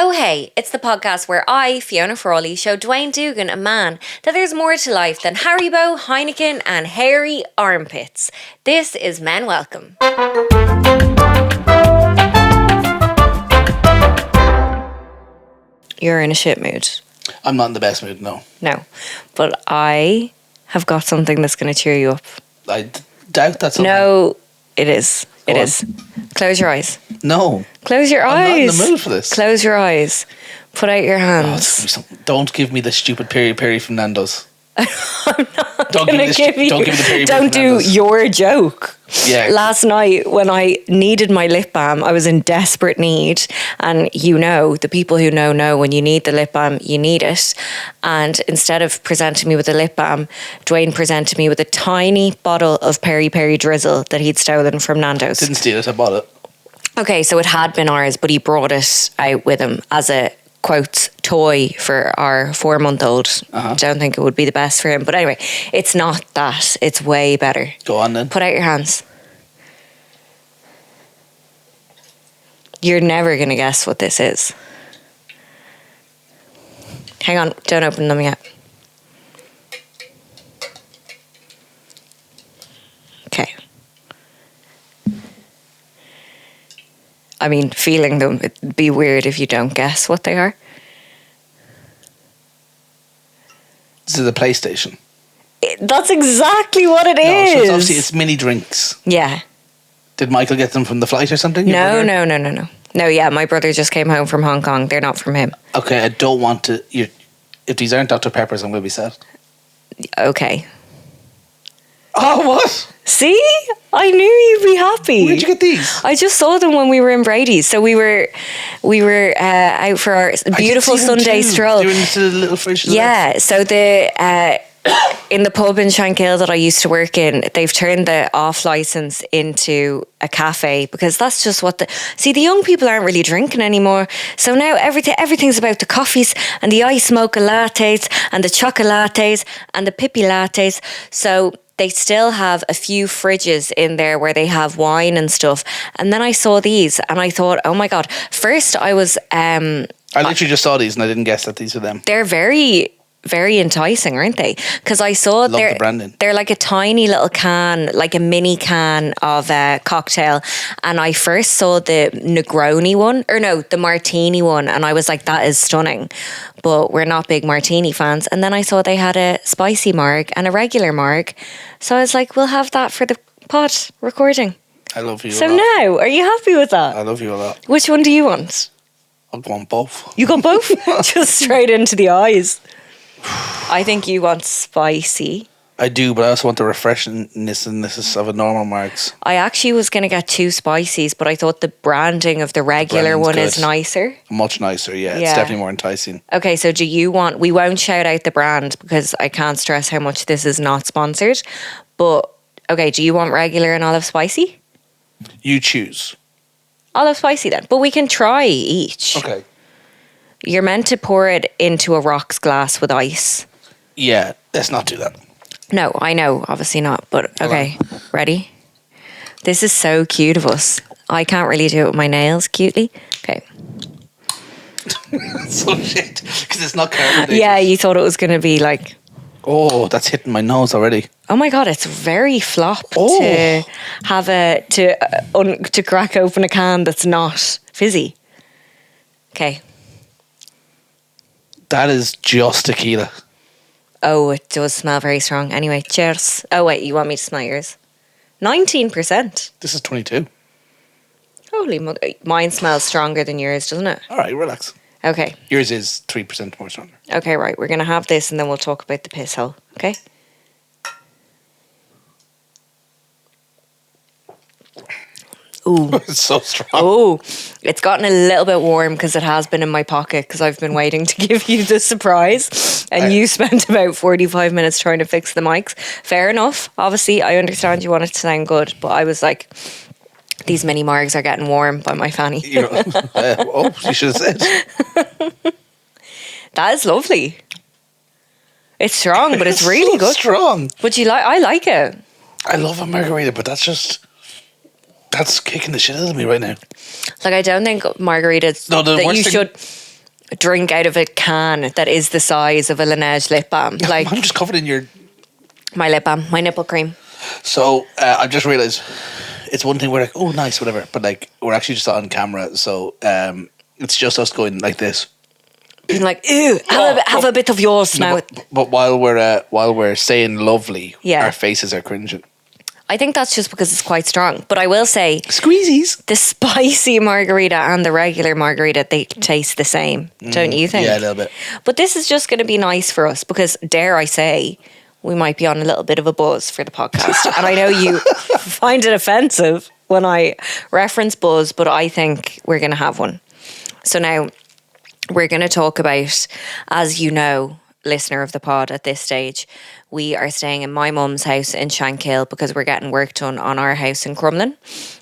Oh hey, it's the podcast where I, Fiona Frawley, show Duane Doogan, a man, that there's more to life than Haribo, Heineken and hairy armpits. This is Men Welcome. You're in a shit mood. I'm not in the best mood, no. No, but I have got something that's going to cheer you up. I doubt that's something. No, it is. It is. Close your eyes. No. Close your eyes. I'm not in the mood for this. Close your eyes. Put out your hands. Don't give me the stupid peri from Nando's. I'm not Don't going to give you. Don't give me the peri Don't from do Nando's. your joke. Yeah. Last night when I needed my lip balm, I was in desperate need, and the people who know when you need the lip balm, you need it. And instead of presenting me with a lip balm, Duane presented me with a tiny bottle of peri drizzle that he'd stolen from Nando's. Didn't steal it, I bought it. Okay, so it had been ours, but he brought it out with him as a quotes toy for our 4-month-old. Don't think it would be the best for him, but anyway, it's not that. It's way better. Go on then. Put out your hands. You're never going to guess what this is. Hang on, don't open them yet. Okay. I mean, feeling them, it'd be weird if you don't guess what they are. This is a PlayStation. That's exactly what it is. So it's obviously it's mini drinks. Yeah. Did Michael get them from the flight or something? No. No, yeah, my brother just came home from Hong Kong. They're not from him. Okay, I don't want to... If these aren't Dr. Peppers, I'm going to be sad. Okay. Oh, what? See? I knew you'd be happy. Where'd you get these? I just saw them when we were in Brady's. So we were out for our beautiful Sunday stroll. They were into the little fridge. Yeah, so in the pub in Shankill that I used to work in, they've turned the off license into a cafe because that's just what the young people aren't really drinking anymore. So now everything's about the coffees and the ice mocha lattes and the chocolates and the pippy lattes. So they still have a few fridges in there where they have wine and stuff. And then I saw these and I thought, oh my God. First I was... I literally just saw these and I didn't guess that these were them. They're very... very enticing, aren't they? Because I saw the branding. They're like a tiny little can, like a mini can of a cocktail. And I first saw the Negroni one, the Martini one, and I was like, that is stunning. But we're not big Martini fans. And then I saw they had a spicy marg and a regular marg. So I was like, we'll have that for the pod recording. I love you a lot. So now, are you happy with that? I love you a lot. Which one do you want? I'll go on both. You got both? Just straight into the eyes. I think you want spicy. I do, but I also want the refreshingness of a normal margs. I actually was going to get 2 spicies, but I thought the branding of the regular one is nicer. Much nicer, yeah. It's definitely more enticing. Okay, so do you want... We won't shout out the brand because I can't stress how much this is not sponsored. But, okay, do you want regular and olive spicy? You choose. Olive spicy then. But we can try each. Okay. You're meant to pour it into a rocks glass with ice. Yeah, let's not do that. No, I know, obviously not. But okay, ready? This is so cute of us. I can't really do it with my nails cutely. Okay. So shit, because it's not carbonated. Yeah, you thought it was going to be like... Oh, that's hitting my nose already. Oh my God, it's very flop to have to crack open a can that's not fizzy. Okay. That is just tequila. Oh, it does smell very strong. Anyway, cheers. Oh wait, you want me to smell yours? 19%. This is 22. Holy mother. Mine smells stronger than yours, doesn't it? All right, relax. Okay. Yours is 3% more stronger. Okay, right. We're going to have this and then we'll talk about the piss hole. Okay? Ooh. It's so strong. Oh, it's gotten a little bit warm because it has been in my pocket because I've been waiting to give you the surprise and you spent about 45 minutes trying to fix the mics. Fair enough. Obviously, I understand you want it to sound good, but I was like, these mini margs are getting warm by my fanny. You should have said. That is lovely. It's strong, but it's really good. Strong. But I like it. I love a margarita, but that's kicking the shit out of me right now. Like, I don't think margaritas No, the that worst you thing, should... drink out of a can that is the size of a Laneige lip balm. Like I'm just covered in your... my lip balm, my nipple cream. So I just realised it's one thing we're like, oh, nice, whatever. But like, we're actually just on camera. So it's just us going like this. Being like, ew, have a bit of yours now. But while we're saying lovely, our faces are cringing. I think that's just because it's quite strong. But I will say, squeezies. The spicy margarita and the regular margarita, they taste the same, don't you think? Yeah, a little bit. But this is just going to be nice for us because, dare I say, we might be on a little bit of a buzz for the podcast. And I know you find it offensive when I reference buzz, but I think we're going to have one. So now we're going to talk about, as you know, listener of the pod at this stage, we are staying in my mum's house in Shankill because we're getting work done on our house in Crumlin.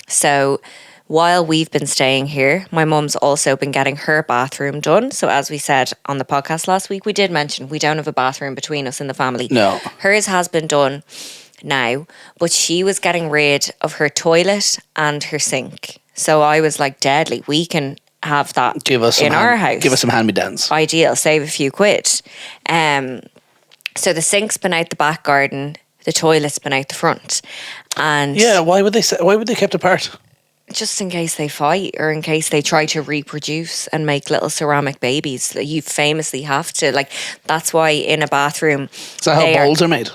So while we've been staying here, my mum's also been getting her bathroom done. So as we said on the podcast last week, we did mention we don't have a bathroom between us in the family. No. Hers has been done now, but she was getting rid of her toilet and her sink. So I was like, deadly, we can have that in our house. Give us some hand-me-downs. Ideal, save a few quid. So the sink's been out the back garden, the toilet's been out the front. And yeah, why would they kept apart? Just in case they fight or in case they try to reproduce and make little ceramic babies. You famously have to. Like, that's why in a bathroom... Is that how bowls are made?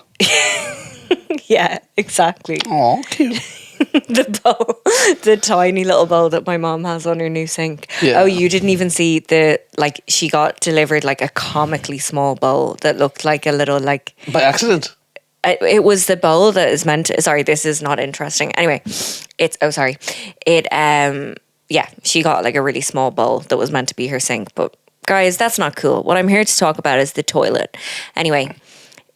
Yeah, exactly. Oh, cute. The tiny little bowl that my mom has on her new sink. Yeah. Oh, you didn't even see she got delivered like a comically small bowl that looked like a little like... By accident? It was the bowl that is meant to... Sorry, this is not interesting. Anyway, she got like a really small bowl that was meant to be her sink. But guys, that's not cool. What I'm here to talk about is the toilet. Anyway,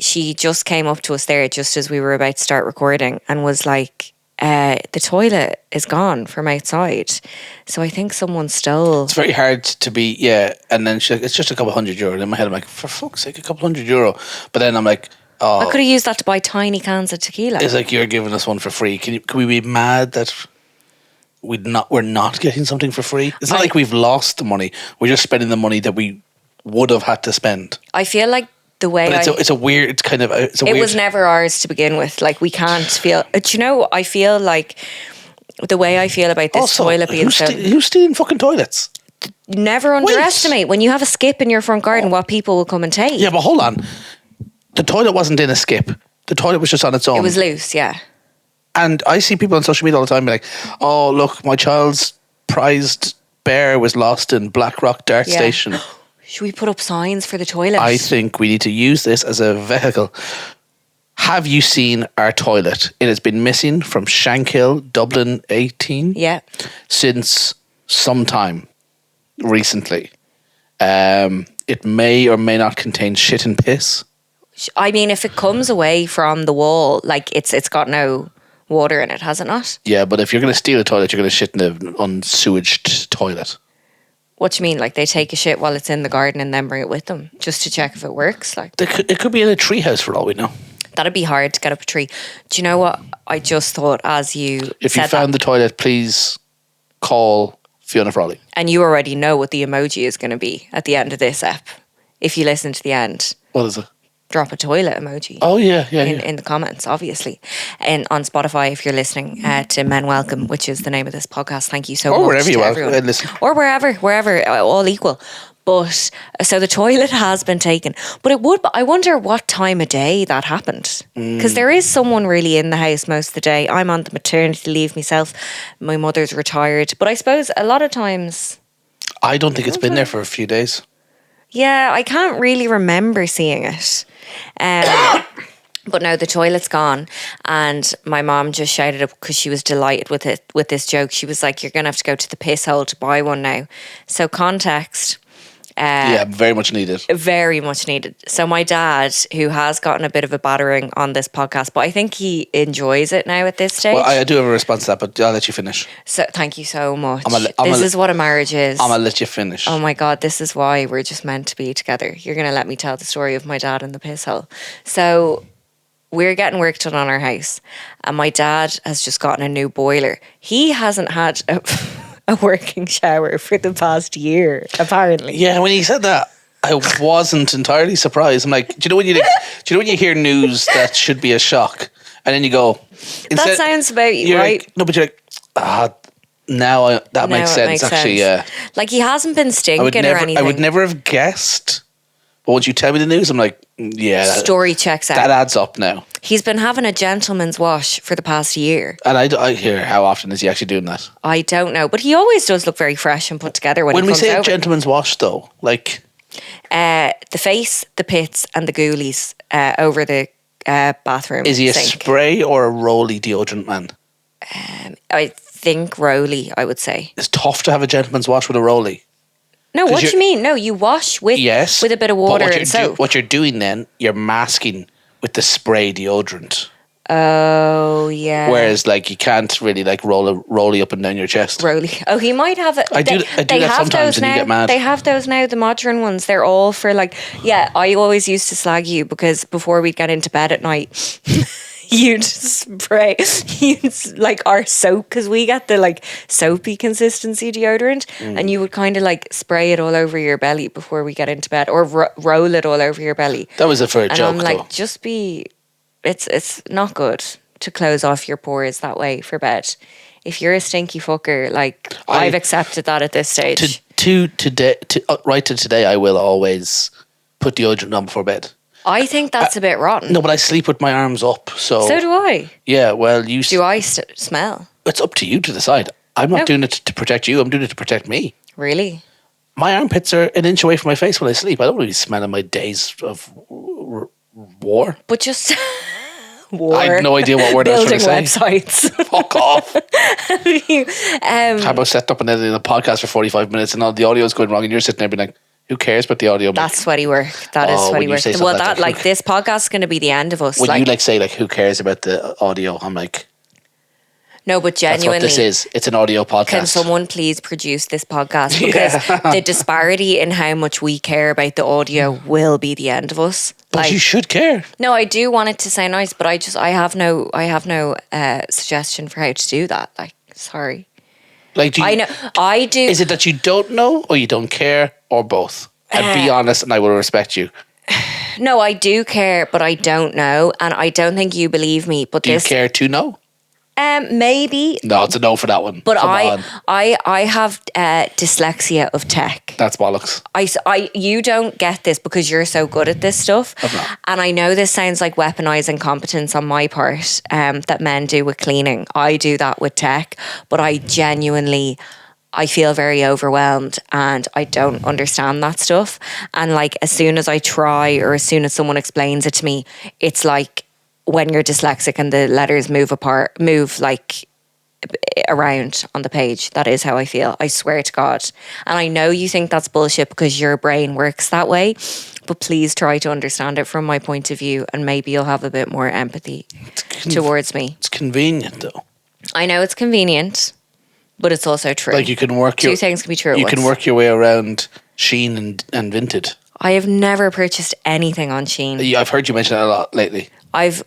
she just came up to us there just as we were about to start recording and was like... the toilet is gone from outside. So I think someone stole... It's very hard to be, and then she's like, it's just a couple €100. And in my head, I'm like, for fuck's sake, a couple €100. But then I'm like, oh... I could have used that to buy tiny cans of tequila. It's like, you're giving us one for free. Can we be mad that we're not getting something for free? It's not like we've lost the money. We're just spending the money that we would have had to spend. I feel like the way it was never ours to begin with. Like, we can't feel... Do you know, I feel like the way I feel about this also, toilet being who's stealing fucking toilets? Never underestimate when you have a skip in your front garden what people will come and take. Yeah, but hold on. The toilet wasn't in a skip. The toilet was just on its own. It was loose, yeah. And I see people on social media all the time be like, oh, look, my child's prized bear was lost in Blackrock Dart Station. Should we put up signs for the toilet? I think we need to use this as a vehicle. Have you seen our toilet? It has been missing from Shankill, Dublin 18. Yeah. Since some time recently. It may or may not contain shit and piss. I mean, if it comes away from the wall, like it's got no water in it, has it not? Yeah, but if you're going to steal a toilet, you're going to shit in an unsewaged toilet. What do you mean? Like they take a shit while it's in the garden and then bring it with them just to check if it works? Like it could be in a treehouse for all we know. That'd be hard to get up a tree. Do you know what I just thought as If you found the toilet, please call Fiona Frawley. And you already know what the emoji is going to be at the end of this ep. If you listen to the end. What is it? Drop a toilet emoji. Oh, yeah. In the comments, obviously. And on Spotify, if you're listening to Men Welcome, which is the name of this podcast, thank you so much. Or wherever you are. Listen. Or wherever, all equal. But, so the toilet has been taken. But I wonder what time of day that happened. Because there is someone really in the house most of the day. I'm on the maternity leave myself. My mother's retired. But I suppose a lot of times... I don't think it's been there for a few days. Yeah, I can't really remember seeing it. But no, the toilet's gone, and my mom just shouted up because she was delighted with this joke. She was like, "You're gonna have to go to the piss hole to buy one now." So context. Very much needed. Very much needed. So my dad, who has gotten a bit of a battering on this podcast, but I think he enjoys it now at this stage. Well, I do have a response to that, but I'll let you finish. So thank you so much. This is what a marriage is. I'm going to let you finish. Oh my God, this is why we're just meant to be together. You're going to let me tell the story of my dad in the piss hole. So we're getting work done on our house, and my dad has just gotten a new boiler. He hasn't had a working shower for the past year, apparently. Yeah, when he said that, I wasn't entirely surprised. I'm like, do you know when you hear news that should be a shock, and then you go, That sounds about you, right? Like, no, but you're like, that makes sense. Actually, yeah. Like, he hasn't been stinking or anything. I would never have guessed. But once you tell me the news, I'm like, yeah. Story checks out. That adds up now. He's been having a gentleman's wash for the past year. And I hear, how often is he actually doing that? I don't know. But he always does look very fresh and put together when he comes over. When we say a gentleman's wash, though, like... the face, the pits and the ghoulies over the bathroom Is he sink. a spray or a rolly deodorant man? I think rolly, I would say. It's tough to have a gentleman's wash with a rolly. No, what do you mean? No, you wash with a bit of water and soap. What you're doing then, you're masking with the spray deodorant. Oh, yeah. Whereas, like, you can't really, like, rolly up and down your chest. Rolly. Oh, he might have it. I do that sometimes and you get mad. They have those now, the modern ones. They're all for, like, yeah, I always used to slag you because before we'd get into bed at night... You'd spray, like our soap, because we get the like soapy consistency deodorant, and you would kind of like spray it all over your belly before we get into bed, or roll it all over your belly. That was for a joke, I'm like, though. It's not good to close off your pores that way for bed. If you're a stinky fucker, like I've accepted that at this stage. Right to today, I will always put deodorant on before bed. I think that's a bit rotten. No, but I sleep with my arms up, so do I. Yeah, well, do I smell? It's up to you to decide. I'm not doing it to protect you. I'm doing it to protect me. Really? My armpits are an inch away from my face when I sleep. I don't really smell in my days of war. But just war. I have no idea what word I was trying to say. Building websites. Fuck off. How about setting up and editing a podcast for 45 minutes and all the audio is going wrong and you're sitting there being like, who cares about the audio? That's sweaty work. That is sweaty work. Well, that like this podcast is going to be the end of us. When you say who cares about the audio, I'm like, no, but genuinely, that's what this is. It's an audio podcast. Can someone please produce this podcast? Because the disparity in how much we care about the audio will be the end of us. But you should care. No, I do want it to sound nice, but I have no suggestion for how to do that. Like, sorry. Like, I do. Is it that you don't know, or you don't care, or both? And be honest, and I will respect you. No, I do care, but I don't know, and I don't think you believe me. But do you care to know? Maybe. No, it's a no for that one. But I have dyslexia of tech. That's bollocks. You don't get this because you're so good at this stuff. I'm not. And I know this sounds like weaponizing competence on my part that men do with cleaning. I do that with tech, but I feel very overwhelmed and I don't understand that stuff. And like as soon as I try or as soon as someone explains it to me, it's like when you're dyslexic and the letters move like around on the page. That is how I feel. I swear to God. And I know you think that's bullshit because your brain works that way, but please try to understand it from my point of view and maybe you'll have a bit more empathy towards me. It's convenient though. I know it's convenient, but it's also true. Like you can work two things can be true. You can work your way around Shein and Vinted. I have never purchased anything on Shein. Yeah, I've heard you mention that a lot lately.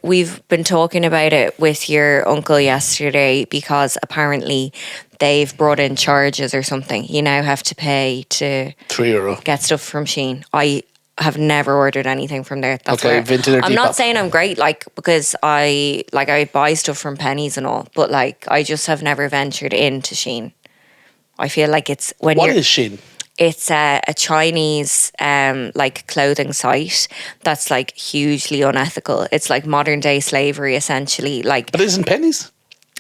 We've been talking about it with your uncle yesterday because apparently they've brought in charges or something. You now have to pay to €3 get stuff from Shein. I have never ordered anything from there. That's okay, Vinted or I'm Depop. not saying I'm great, like because I buy stuff from pennies and all, but like I just have never ventured into Shein. I feel like it's when What is Shein? It's a Chinese like clothing site that's like hugely unethical. It's like modern day slavery essentially. Like, but isn't pennies?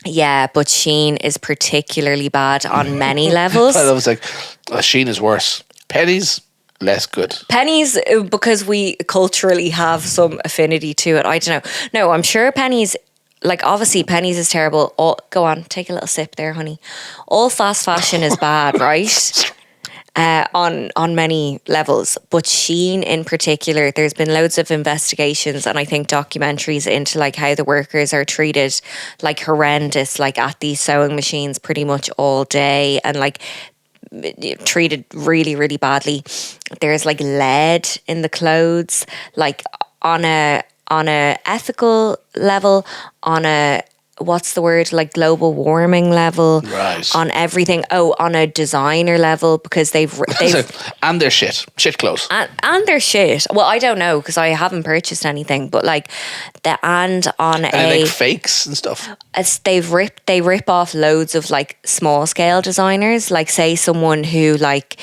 Yeah, but Shein is particularly bad on many levels. I was like, Shein is worse. Pennies, less good. Pennies, because we culturally have some affinity to it. I don't know. No, I'm sure pennies. Like obviously pennies is terrible. Go on, take a little sip there, honey. All fast fashion is bad, right? On many levels, but Shein in particular, there's been loads of investigations and I think documentaries into like how the workers are treated like horrendous, like at these sewing machines pretty much all day and like treated really, really badly. There's like lead in the clothes, like on a ethical level, on a what's the word, like global warming level, Right. on everything. Oh, on a designer level, because they've And they're shit clothes. and they're shit. Well, I don't know because I haven't purchased anything, but like and on And they make fakes and stuff. as they rip off loads of like small scale designers, like say someone who like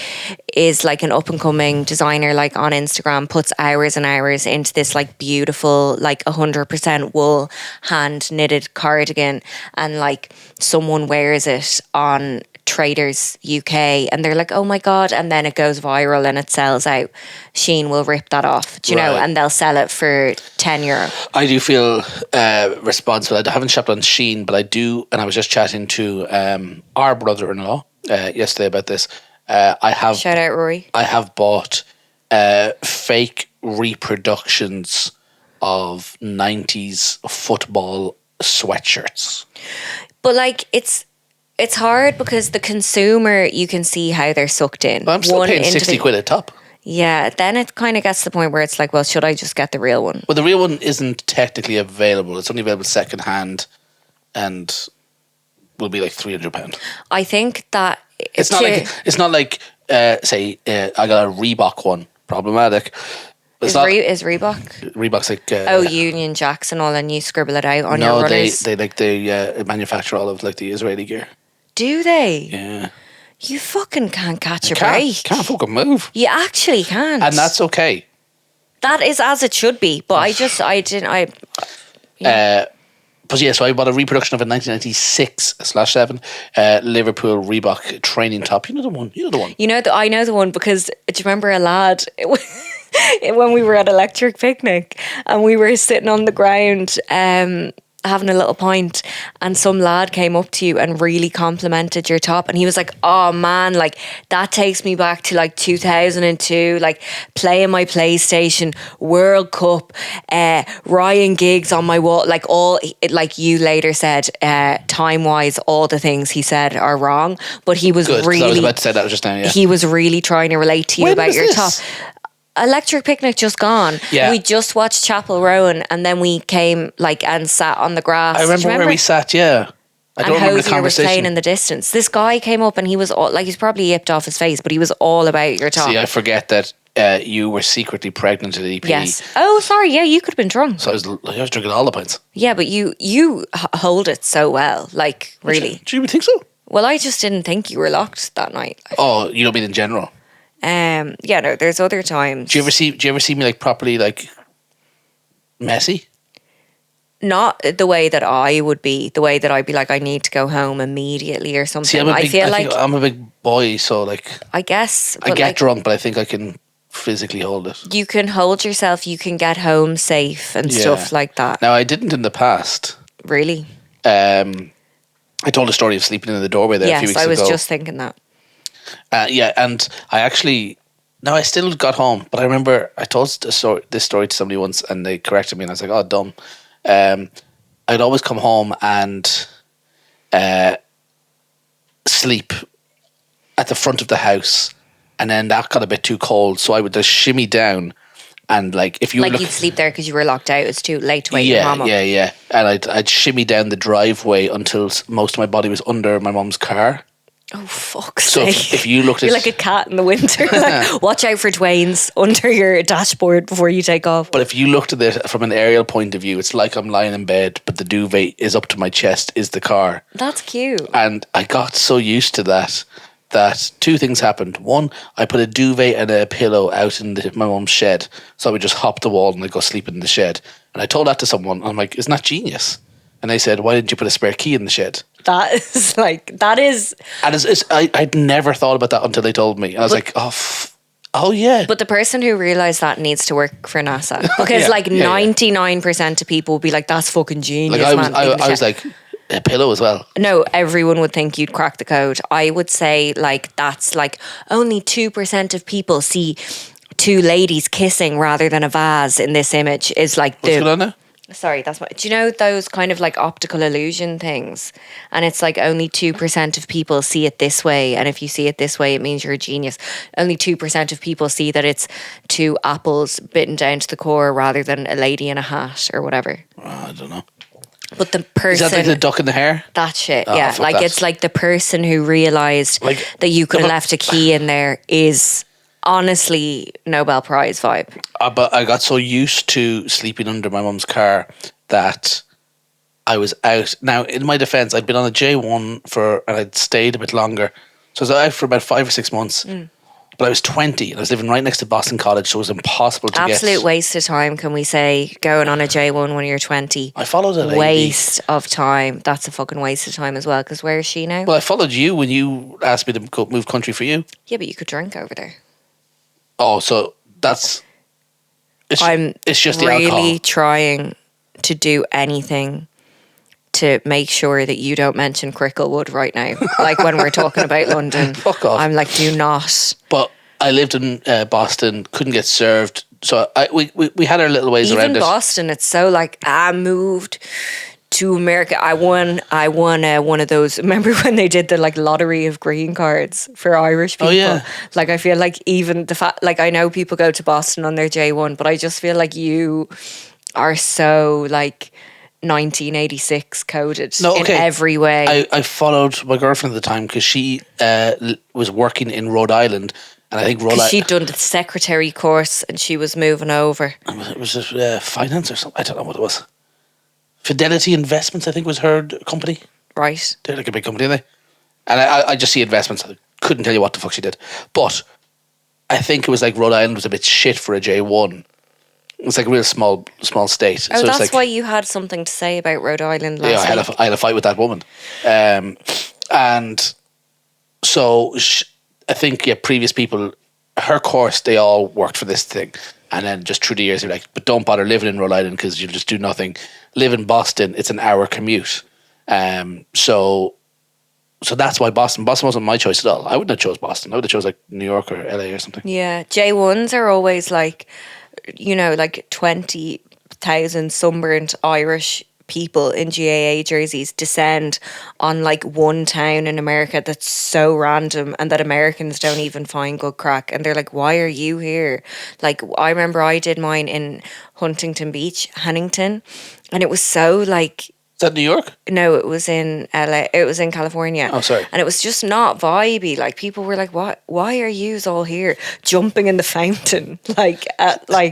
is like an up and coming designer, like on Instagram, puts hours and hours into this like beautiful like 100% wool hand knitted cardigan, and like someone wears it on Traders UK and they're like, oh my god, and then it goes viral and it sells out. Shein will rip that off, do you know, Right. and they'll sell it for €10. I do feel responsible. I haven't shopped on Shein, but I do, and I was just chatting to our brother-in-law yesterday about this. I have Shout out Rory. I have bought fake reproductions of 90s football sweatshirts. But like it's hard because the consumer, you can see how they're sucked in. But I'm still paying into 60 quid a top. Yeah, then it kind of gets to the point where it's like, well, should I just get the real one? Well, the real one isn't technically available. It's only available second hand and will be like £300. I think that It's not like say I got a Reebok one. Problematic. It's not is Reebok. Reebok's like Union Jacks and all, and you scribble it out on your no, runners. they manufacture all of like the Israeli gear. Do they? Yeah, You fucking can't catch a can't break. fucking move, You actually can't. and that's okay. That is as it should be. But But yeah, so I bought a reproduction of a 1996/7 Liverpool Reebok training top. You know the one. I know the one because do you remember a lad when we were at Electric Picnic and we were sitting on the ground having a little pint, and some lad came up to you and really complimented your top, and he was like, oh man, like that takes me back to like 2002, like playing my PlayStation, World Cup, Ryan Giggs on my wall, like all, like you later said, time wise all the things he said are wrong, but he was Good, 'cause really, I was about to say that just now. Yeah, he was really trying to relate to you When about was your this? top. Electric Picnic just gone. Yeah. We just watched Chapel Rowan and then we came like and sat on the grass. I Do you remember where we sat. Yeah, I don't and remember the Hosier was playing conversation. in the distance. This guy came up and he was all, like, he's probably yipped off his face, but he was all about your top. See, I forget that you were secretly pregnant at EP. Yes. Oh, sorry. Yeah, you could have been drunk. So I was drinking all the pints. Yeah, but you hold it so well. Like, really. Do you even think so? Well, I just didn't think you were locked that night. Oh, you don't mean in general. Yeah, no, there's other times. Do you ever see me like properly like messy? Not the way that I would be, the way that I'd be like, I need to go home immediately or something. See, I'm a big boy, so like I guess. I but get like, drunk, but I think I can physically hold it. you can hold yourself, you can get home safe and Yeah. stuff like that. Now I didn't in the past. Really? I told a story of sleeping in the doorway there a few Yes, weeks I was ago. just thinking that. Yeah, and I still got home, but I remember I told this story to somebody once, and they corrected me, and I was like, "Oh, dumb." I'd always come home and sleep at the front of the house, and then that got a bit too cold, so I would just shimmy down, and like if you Like were you'd sleep there because you were locked out. It's too late to wake your mom up. yeah, and I'd shimmy down the driveway until most of my body was under my mum's car. Oh, fuck's So sake. if you looked at You're like a cat in the winter. Like, watch out for Duane's under your dashboard before you take off. But if you looked at it from an aerial point of view, it's like I'm lying in bed, but the duvet is up to my chest, is the car. That's cute. And I got so used to that two things happened. One, I put a duvet and a pillow out in my mum's shed, so I would just hop the wall and I'd go sleep in the shed. And I told that to someone, and I'm like, isn't that genius? And they said, why didn't you put a spare key in the shed? That is like, that is. And I'd never thought about that until they told me. And I was like, oh yeah. But the person who realised that needs to work for NASA. Because Yeah, like yeah, 99% of people would be like, that's fucking genius, like man. I was like, a pillow as well. No, everyone would think you'd crack the code. I would say like that's like only 2% of people see two ladies kissing rather than a vase in this image is like What's going on now? Sorry, that's what. Do you know those kind of like optical illusion things? And it's like only 2% of people see it this way. And if you see it this way, it means you're a genius. Only 2% of people see that it's two apples bitten down to the core rather than a lady in a hat or whatever. I don't know. But the Is person, that like the duck in the hair? that shit, Oh, yeah. fuck Like that. it's like the person who realised Like, that you could have but- left a key in there is honestly Nobel Prize vibe. But I got so used to sleeping under my mum's car that I was out. Now, in my defence, I'd been on a J1 and I'd stayed a bit longer. So I was out for about 5 or 6 months. But I was 20 and I was living right next to Boston College, so it was impossible to Absolute get. waste of time, can we say, going on a J1 when you're 20. I followed a lady. Waste of time. That's a fucking waste of time as well, because where is she now? Well, I followed you when you asked me to move country for you. Yeah, but you could drink over there. Oh, so that's... It's just the really alcohol. trying to do anything to make sure that you don't mention Cricklewood right now. Like when we're talking about London. Fuck off. I'm like, do not. But I lived in Boston, couldn't get served. So we had our little ways Even around it. Boston, it's so like, I moved to America. I won one of those. Remember when they did the like lottery of green cards for Irish people? Oh, yeah. Like I feel like even the fact, like I know people go to Boston on their J1, but I just feel like you are so like 1986 coded in every way. I followed my girlfriend at the time because she was working in Rhode Island, and I think Rhode Island. She'd done the secretary course and she was moving over. It was just, finance or something. I don't know what it was. Fidelity Investments, I think, was her company. Right. They're like a big company, aren't they? And I just see investments. I couldn't tell you what the fuck she did, but I think it was like Rhode Island was a bit shit for a J1. It's like a real small state. Oh, so that's it's like, why you had something to say about Rhode Island last yeah, week. I had a fight with that woman. And so I think, previous people, her course, they all worked for this thing. And then just through the years, they're like, but don't bother living in Rhode Island because you'll just do nothing. Live in Boston, it's an hour commute. So that's why Boston wasn't my choice at all. I wouldn't have chose Boston. I would have chose like New York or LA or something. Yeah. J1s are always like, like 20,000 sunburnt Irish people in GAA jerseys descend on like one town in America that's so random and that Americans don't even find good crack, and they're like, why are you here? Like I remember I did mine in Huntington Beach, Huntington, and it was so like, Is that New York? no, it was in LA. It was in California. Oh, sorry. And it was just not vibey. Like people were like, "What? Why are yous all here jumping in the fountain?" Like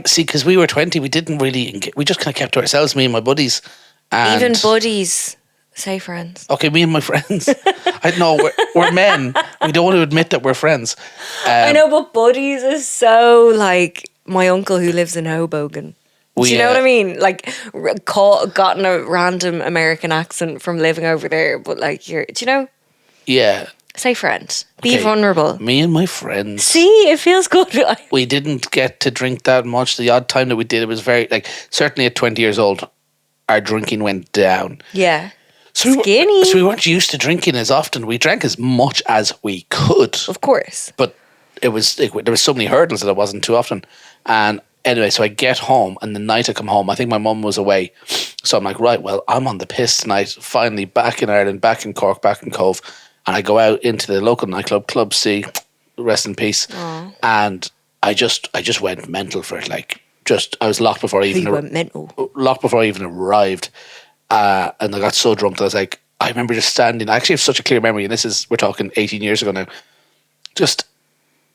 See, because we were 20, we didn't really we just kind of kept to ourselves, me and my buddies. And even buddies, say friends. Okay, me and my friends. I know we're men. We don't want to admit that we're friends. I know, but buddies is so like my uncle who lives in Hoboken. Do you know what I mean? Like, gotten a random American accent from living over there, but like, do you know? Yeah. Say friend. Be Okay. vulnerable. Me and my friends. See, it feels good. We didn't get to drink that much. The odd time that we did, it was very, like, certainly at 20 years old, our drinking went down. Yeah. So Skinny. we weren't used to drinking as often. We drank as much as we could. Of course. But there was so many hurdles that it wasn't too often. And anyway, so I get home, and the night I come home, I think my mum was away. So I'm like, right, well, I'm on the piss tonight. Finally back in Ireland, back in Cork, back in Cove. And I go out into the local nightclub, Club C, rest in peace. Aww. And I just went mental for it. Like, I was locked before I even You went mental. locked before I even arrived. And I got so drunk that I was like, I remember just standing. I actually have such a clear memory, and we're talking 18 years ago now. Just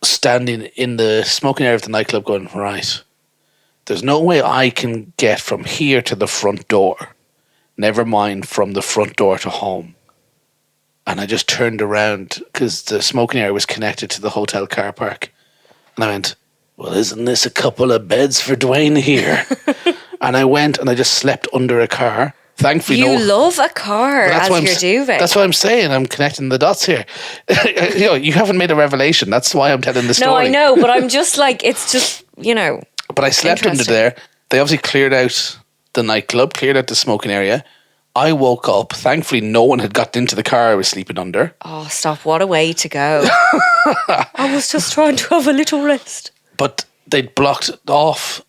standing in the smoking area of the nightclub going, right, there's no way I can get from here to the front door, never mind from the front door to home. And I just turned around because the smoking area was connected to the hotel car park. And I went, well, isn't this a couple of beds for Duane here? And I went and I just slept under a car. Thankfully, You love a car as your duvet. That's what I'm saying. I'm connecting the dots here. You haven't made a revelation. That's why I'm telling the story. No, I know, but I'm just like, it's just, But I slept under Interesting. there. They obviously cleared out the nightclub, cleared out the smoking area. I woke up. Thankfully, no one had gotten into the car I was sleeping under. Oh, stop. What a way to go. I was just trying to have a little rest. But they'd blocked off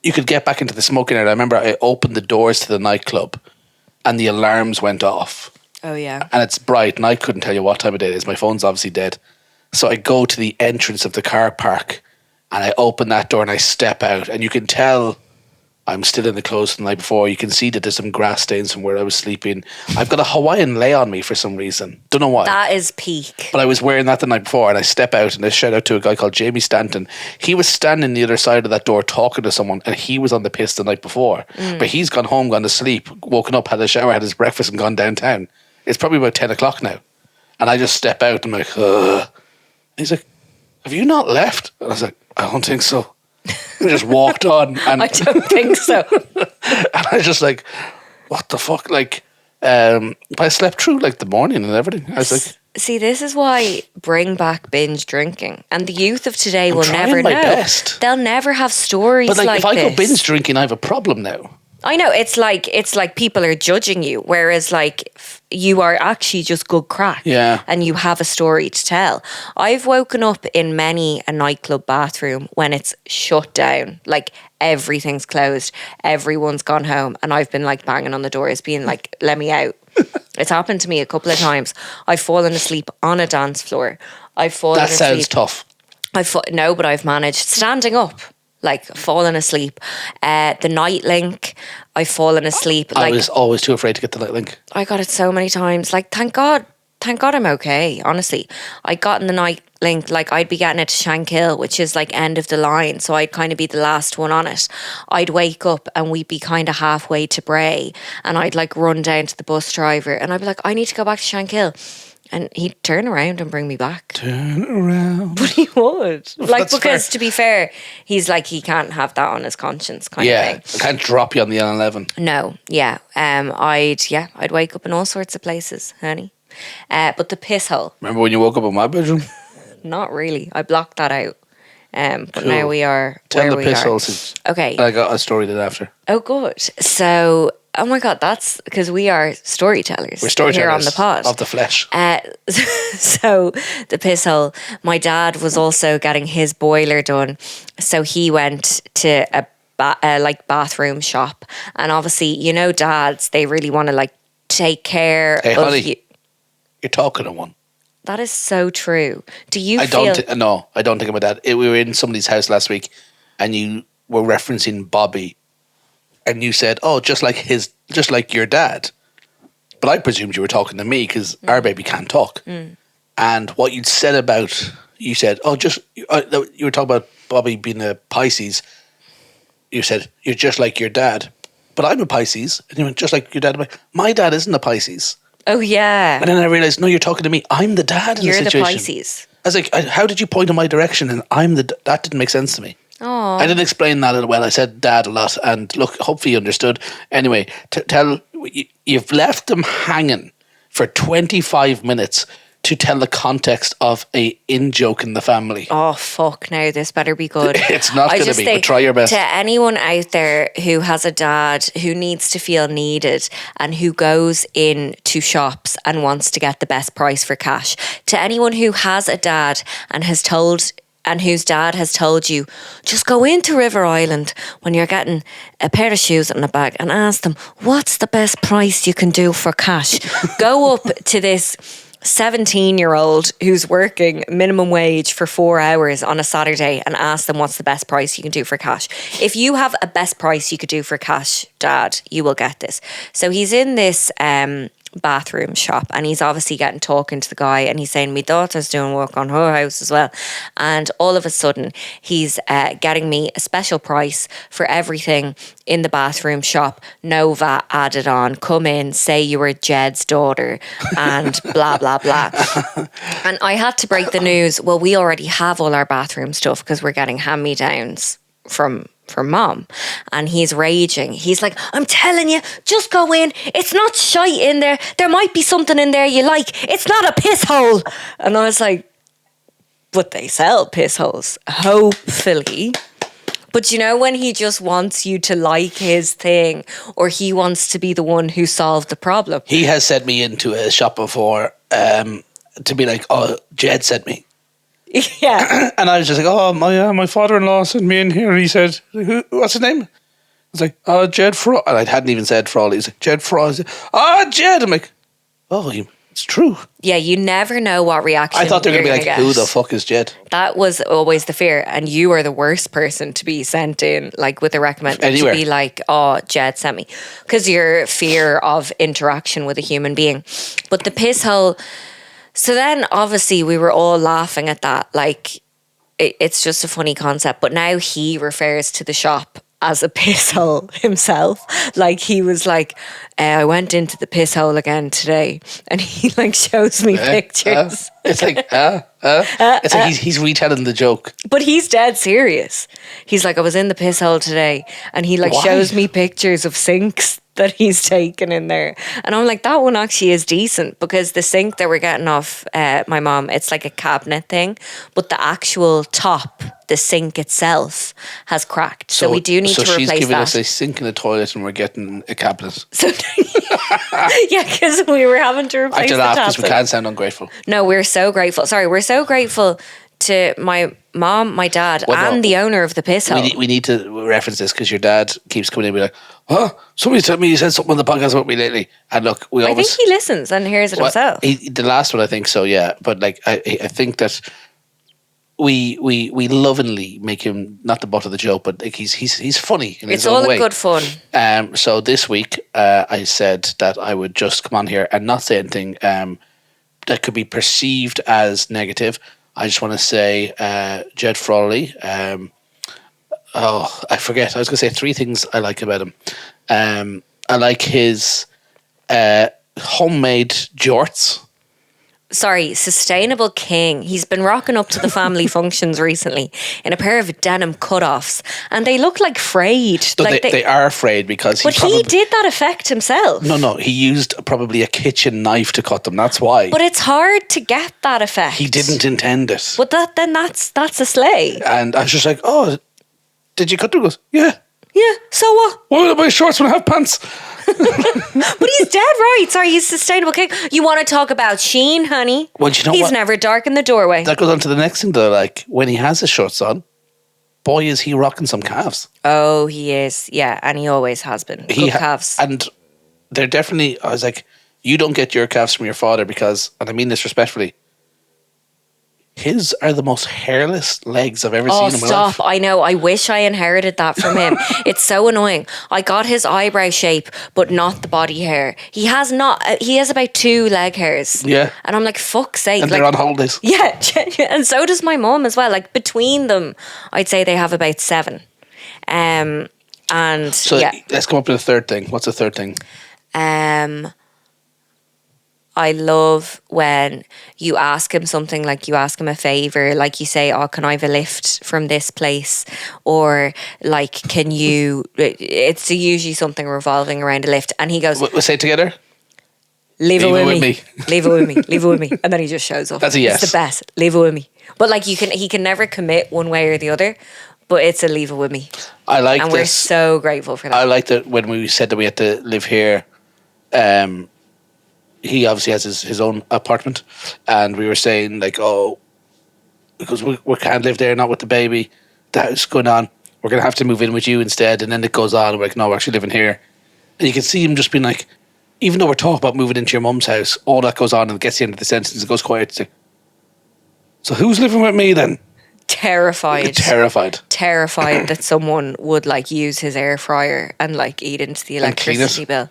you could get back into the smoking area. I remember I opened the doors to the nightclub and the alarms went off. Oh, yeah. And it's bright and I couldn't tell you what time of day it is. My phone's obviously dead. So I go to the entrance of the car park and I open that door and I step out and you can tell I'm still in the clothes the night before. You can see that there's some grass stains from where I was sleeping. I've got a Hawaiian lei on me for some reason. Don't know why. That is peak. But I was wearing that the night before, and I step out and I shout out to a guy called Jamie Stanton. He was standing the other side of that door talking to someone, and he was on the piss the night before. But he's gone home, gone to sleep, woken up, had a shower, had his breakfast, and gone downtown. It's probably about 10 o'clock now. And I just step out and I'm like, ugh. He's like, have you not left? And I was like, I don't think so. And just walked on. And I don't think so. and I was just like, what the fuck? Like, but I slept through like the morning and everything. I was like, see, this is why bring back binge drinking. And the youth of today will never trying my know. best. They'll never have stories but like if I this. go binge drinking, I have a problem now. I know, it's like people are judging you, whereas like you are actually just good crack. Yeah. And you have a story to tell. I've woken up in many a nightclub bathroom when it's shut down, like everything's closed, everyone's gone home, and I've been like banging on the doors being like, let me out. It's happened to me a couple of times. I've fallen asleep on a dance floor. I've fallen That asleep. sounds tough. No, but I've managed standing up, like fallen asleep. The night link, I've fallen asleep. I Like was always too afraid to get the night link. I got it so many times. Like thank God I'm okay. Honestly, I got in the night link. Like I'd be getting it to Shankill, which is like end of the line, so I'd kind of be the last one on it. I'd wake up and we'd be kind of halfway to Bray, and I'd like run down to the bus driver, and I'd be like, I need to go back to Shankill. And he'd turn around and bring me back. Turn around. But he would. Like, That's because fair. to be fair, he's like, he can't have that on his conscience kind Yeah, of thing. I can't drop you on the N11. No, yeah. I'd wake up in all sorts of places, honey. But the piss hole, Remember when you woke up in my bedroom? not really. I blocked that out. But Cool. now we are Tell where the we piss are. holes. Okay. I got a story then after. Oh, good. So, oh my God, that's because we are storytellers. We're storytellers here on the pod. of the flesh. So the piss hole. My dad was also getting his boiler done, so he went to a bathroom shop, and obviously, you know, dads, they really want to like take care Hey, of honey. you. You're talking to one. That is so true. Do you I feel? don't think about that. We were in somebody's house last week, and you were referencing Bobby, and you said, "Oh, just like your dad." But I presumed you were talking to me because our baby can't talk. And what you'd said about, you said, "Oh, you were talking about Bobby being a Pisces." You said, "You're just like your dad," but I'm a Pisces, and you went, "Just like your dad." I'm like, my dad isn't a Pisces. Oh yeah, And then I realized, no, you're talking to me. I'm the dad in you're the the situation. Pisces. I was like, how did you point in my direction? And that didn't make sense to me. Oh, I didn't explain that well. I said dad a lot. And look, hopefully you understood. Anyway, you've left them hanging for 25 minutes to tell the context of a in-joke in the family. Oh fuck! Now this better be good. It's not I going to just be, think but try your best. To anyone out there who has a dad who needs to feel needed and who goes in to shops and wants to get the best price for cash. To anyone who has a dad and whose dad has told you, just go into River Island when you're getting a pair of shoes and a bag and ask them, what's the best price you can do for cash? Go up to this 17-year-old who's working minimum wage for 4 hours on a Saturday and ask them what's the best price you can do for cash. If you have a best price you could do for cash, Dad, you will get this. So he's in this bathroom shop and he's obviously talking to the guy, and he's saying, my daughter's doing work on her house as well, and all of a sudden he's getting me a special price for everything in the bathroom shop, no VAT added on, come in, say you were Jed's daughter and blah blah blah. And I had to break the news, well, we already have all our bathroom stuff because we're getting hand-me-downs from mom. And he's raging. He's like, I'm telling you, just go in. It's not shite in there. There might be something in there you like. It's not a piss hole. And I was like, but they sell piss holes, hopefully. But you know, when he just wants you to like his thing, or he wants to be the one who solved the problem. He has sent me into a shop before to be like, oh, Jed sent me. Yeah. And I was just like, oh, my father-in-law sent me in here. He said, what's his name? I was like, oh, Jed Frawley. And I hadn't even said Frawley. He's like, Jed Frawley. Oh, Jed. I'm like, oh, It's true. Yeah, you never know what reaction. I thought they were going to be like, who the get. fuck is Jed? That was always the fear, and you are the worst person to be sent in, like with a recommend Anywhere. to be like, oh, Jed sent me, because your fear of interaction with a human being. But the piss hole. So then, obviously, we were all laughing at that, like it's just a funny concept. But now he refers to the shop as a piss hole himself. Like he was like, I went into the piss hole again today, and he like shows me pictures. It's like, it's like he's retelling the joke. But he's dead serious. He's like, I was in the piss hole today, and he like Why? shows me pictures of sinks that he's taken in there. And I'm like, that one actually is decent, because the sink that we're getting off my mom, it's like a cabinet thing, but the actual top, the sink itself, has cracked. So we do need to replace that. So she's giving us a sink and a toilet, and we're getting a cabinet. So yeah, because we were having to replace the laugh top. because we can't sound ungrateful. No, we're so grateful. Sorry, we're so grateful to my mom, my dad, the owner of the piss hole. We need to reference this, because your dad keeps coming in and be like, oh, somebody told me you said something on the podcast about me lately. And look, I think he listens and hears it himself. The last one, I think so, yeah. But like, I think that we lovingly make him not the butt of the joke, but like he's funny in his own way. It's all good fun. So this week, I said that I would just come on here and not say anything that could be perceived as negative. I just want to say Jed Frawley. I forget. I was going to say 3 things I like about him. I like his homemade jorts. Sorry, sustainable king. He's been rocking up to the family functions recently in a pair of denim cutoffs, and they look like frayed. No, like they are frayed because he did that effect himself. No, he used probably a kitchen knife to cut them. That's why. But it's hard to get that effect. He didn't intend it. But that's a slay. And I was just like, oh, did you cut them? He goes, yeah. Yeah, so what? Why would I buy shorts when I have pants? But he's dead right. Sorry, he's sustainable king. You want to talk about Sheen, honey? Well, you know he's what? never darkened the doorway. That goes on to the next thing, though. Like, when he has his shorts on, boy, is he rocking some calves. Oh, he is. Yeah, and he always has been. Good calves. And they're definitely, I was like, you don't get your calves from your father because, and I mean this respectfully, his are the most hairless legs I've ever seen in my life. I know. I wish I inherited that from him. It's so annoying. I got his eyebrow shape, but not the body hair. He has about 2 leg hairs. Yeah. And I'm like, fuck's sake. And they're on holidays. Yeah. And so does my mum as well. Like, between them, I'd say they have about 7. And so yeah. Let's come up with a third thing. What's the third thing? I love when you ask him something, like you ask him a favour, like you say, oh, can I have a lift from this place? Or like, can you, it's usually something revolving around a lift. And he goes, we'll say it together. Leave it with me. Leave it with me. Leave it with me. And then he just shows up. That's a yes. It's the best. Leave it with me. But like he can never commit one way or the other, but it's a leave it with me. I like this. And we're so grateful for that. I like that when we said that we had to live here, he obviously has his own apartment, and we were saying like, oh, because we can't live there, not with the baby, that's going on, we're going to have to move in with you instead. And then it goes on, and we're like, no, we're actually living here. And you can see him just being like, even though we're talking about moving into your mum's house, all that goes on and gets the end of the sentence, it goes quiet. It's like, so who's living with me then? Terrified that someone would like use his air fryer and like eat into the electricity bill.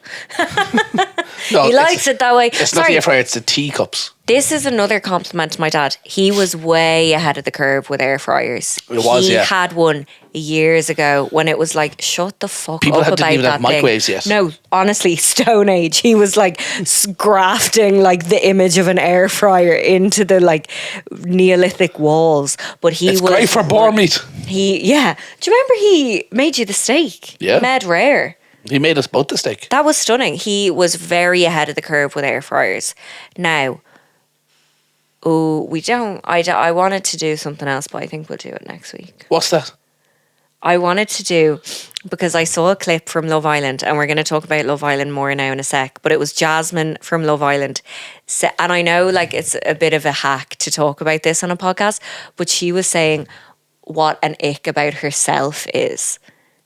No, he likes it that way. It's not the air fryer, it's the teacups. This is another compliment to my dad. He was way ahead of the curve with air fryers. He had one years ago when it was like, shut the fuck People up about that thing. People hadn't even had microwaves yet. No, honestly, Stone Age. He was like grafting like the image of an air fryer into the like Neolithic walls. But it's great for boar meat. Do you remember he made you the steak? Yeah. Med rare. He made us both the steak. That was stunning. He was very ahead of the curve with air fryers. Now, I wanted to do something else, but I think we'll do it next week. What's that? I wanted to do, because I saw a clip from Love Island, and we're going to talk about Love Island more now in a sec, but it was Jasmine from Love Island. And I know like it's a bit of a hack to talk about this on a podcast, but she was saying what an ick about herself is.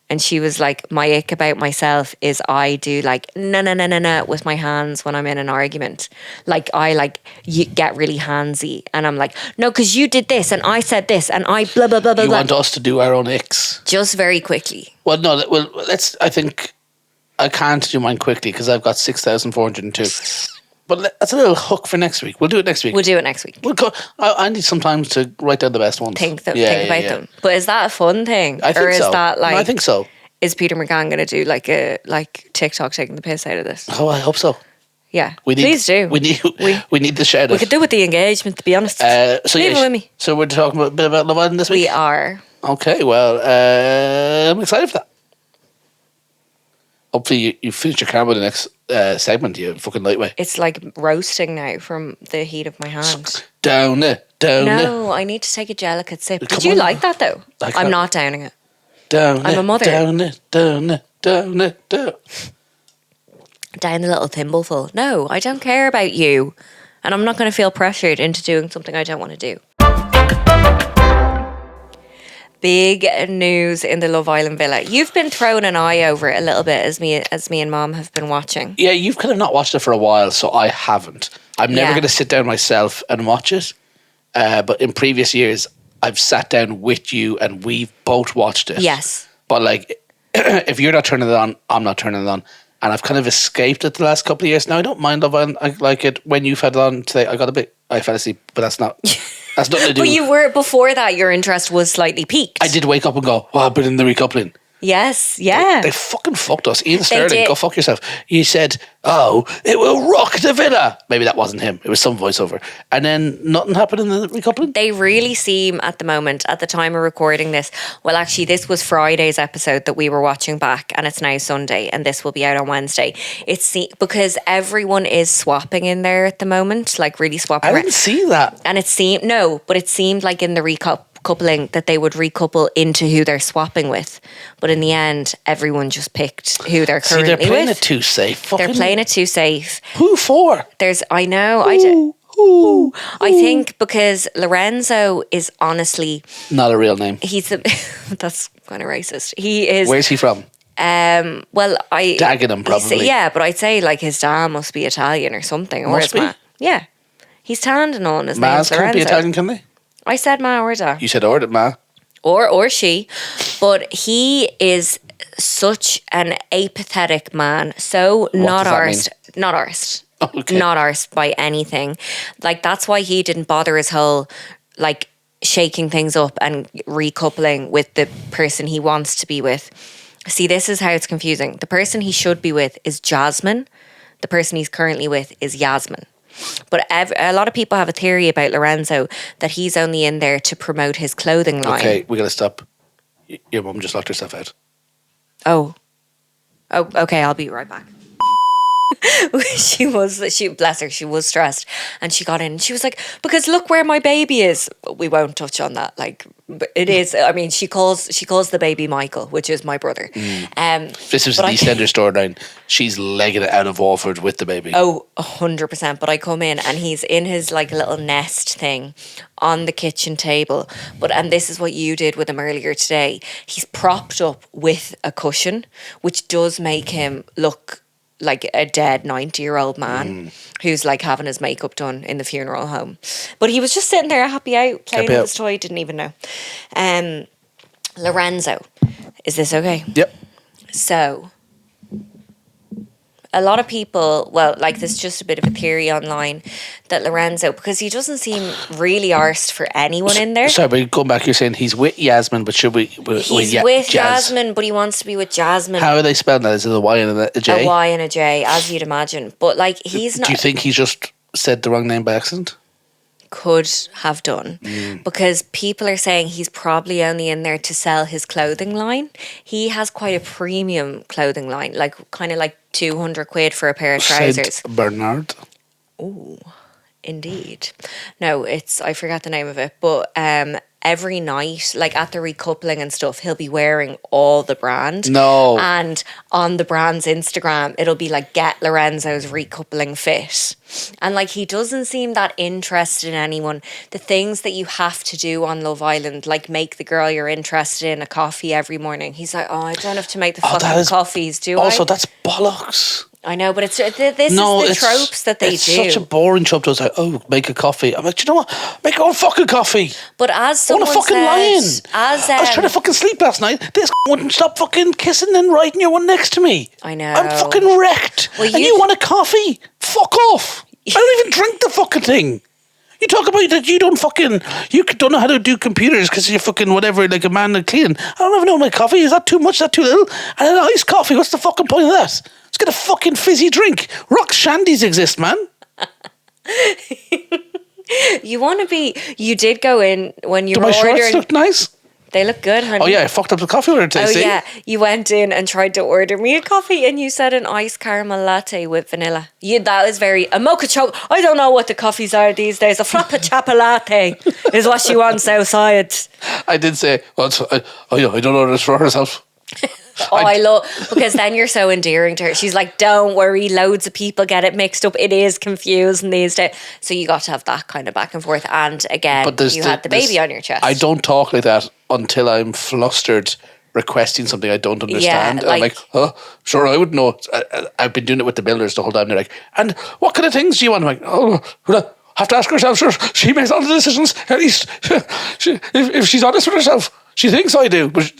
And she was like, my ick about myself is I do like, no, with my hands when I'm in an argument. Like, get really handsy. And I'm like, no, because you did this and I said this and I blah, blah, blah, blah. You want us to do our own icks? Just very quickly. Well, no, I think I can't do mine quickly because I've got 6,402. But that's a little hook for next week. We'll do it next week. I need some time to write down the best ones. Think about them. But is that a fun thing? I think or is so. that like? No, I think so. Is Peter McGann going to do like TikTok taking the piss out of this? Oh, I hope so. Yeah, please do. We need the shout out. We could do with the engagement, to be honest. Leave it with me. So we're talking a bit about Love Island this week? We are. Okay, well, I'm excited for that. Hopefully you finish your camera with the next segment, you fucking lightweight. It's like roasting now from the heat of my hand. Down it. No, I need to take a delicate sip. Did you like that though? I'm not downing it. I'm a mother. Down it. Down the little thimbleful. No, I don't care about you. And I'm not going to feel pressured into doing something I don't want to do. Big news in the Love Island villa. You've been throwing an eye over it a little bit as me and Mom have been watching. Yeah, you've kind of not watched it for a while, so I haven't. I'm never going to sit down myself and watch it. But in previous years, I've sat down with you and we've both watched it. Yes. But like, if you're not turning it on, I'm not turning it on. And I've kind of escaped it the last couple of years. Now, I don't mind Love Island. I like it. When you've had it on today, I fell asleep, but that's not... That's nothing to do. But you were, before that, your interest was slightly piqued. I did wake up and go, wow, but in the recoupling. Yes, yeah. They fucking fucked us. Ian Sterling, go fuck yourself. He said, oh, it will rock the villa. Maybe that wasn't him. It was some voiceover. And then nothing happened in the recoupling. They really seem at the moment, at the time of recording this, well, actually, this was Friday's episode that we were watching back, and it's now Sunday, and this will be out on Wednesday. Because everyone is swapping in there at the moment, like really swapping. I didn't see that. And it seemed like in the coupling that they would recouple into who they're swapping with, but in the end everyone just picked who they're currently with. They're playing it too safe. They're playing it too safe. Who for? I think because Lorenzo is honestly not a real name. That's kind of racist. He is. Where's he from? Dagenham probably. Yeah, but I'd say like his dad must be Italian or something. Or must be. Yeah, he's tanned and all. His Ma's name's Lorenzo. Can't be Italian, can they? I said Ma or Da. You said ordered Ma. Or she. But he is such an apathetic man. So not arsed. Not arsed. Okay. Not arsed by anything. Like, that's why he didn't bother his whole, like, shaking things up and recoupling with the person he wants to be with. See, this is how it's confusing. The person he should be with is Jasmine. The person he's currently with is Yasmin. But a lot of people have a theory about Lorenzo that he's only in there to promote his clothing line. Okay, we gotta stop. Your mum just locked herself out. Oh, okay, I'll be right back. She bless her, she was stressed, and she got in and she was like, because look where my baby is. But we won't touch on that. Like, it is, I mean, she calls the baby Michael, which is my brother. This is the EastEnders storyline. She's legging it out of Walford with the baby. Oh, 100%. But I come in and he's in his like little nest thing on the kitchen table. And this is what you did with him earlier today. He's propped up with a cushion, which does make him look like a dead 90-year-old man who's like having his makeup done in the funeral home. But he was just sitting there happy out, playing with his toy, didn't even know. Lorenzo, is this okay? Yep. So, a lot of people, well, like there's just a bit of a theory online that Lorenzo, because he doesn't seem really arsed for anyone in there. Sorry, but going back, you're saying he's with Yasmin, but should we... He's with Jasmine, but he wants to be with Jasmine. How are they spelling that? Is it a Y and a J? A Y and a J, as you'd imagine. But like, he's not... Do you think he just said the wrong name by accident? Could have done. Because people are saying he's probably only in there to sell his clothing line. He has quite a premium clothing line, like kind of like 200 quid for a pair of trousers. Saint Bernard. Oh, indeed. No, I forgot the name of it, but every night, like at the recoupling and stuff, he'll be wearing all the brand. No. And on the brand's Instagram, it'll be like, get Lorenzo's recoupling fit. And like, he doesn't seem that interested in anyone. The things that you have to do on Love Island, like make the girl you're interested in a coffee every morning. He's like, oh, I don't have to make the fucking coffees, do I? Also, that's bollocks. I know, but this is the tropes that they do. It's such a boring trope to us. Like, oh, make a coffee. I'm like, do you know what? Make your own fucking coffee. But as someone I want to fucking said, lie in. I was trying to fucking sleep last night. This wouldn't stop fucking kissing and writing your one next to me. I know. I'm fucking wrecked. Well, and you want a coffee? Fuck off. I don't even drink the fucking thing. You talk about that you don't know how to do computers because you're fucking whatever, like a man that clean. I don't even know my coffee. Is that too much? Is that too little? And an iced coffee, what's the fucking point of that? Let's get a fucking fizzy drink. Rock shandies exist, man. You did go in when you were ordering. ordering. My shorts look nice? They look good, honey. Oh yeah, I fucked up the coffee order today. Oh yeah, you went in and tried to order me a coffee and you said an iced caramel latte with vanilla. That was a mocha chocolate. I don't know what the coffees are these days. A frappuccino latte is what she wants outside. I did say, I don't order this for herself. I love, because then you're so endearing to her. She's like, don't worry, loads of people get it mixed up. It is confusing these days. So you got to have that kind of back and forth. And again, you had the baby on your chest. I don't talk like that until I'm flustered requesting something I don't understand. Yeah, I'm like, oh, sure, I would know. I've been doing it with the builders the whole time. They're like, and what kind of things do you want? I'm like, oh, have to ask herself. Sure, she makes all the decisions. At least, if she's honest with herself. She thinks I do, but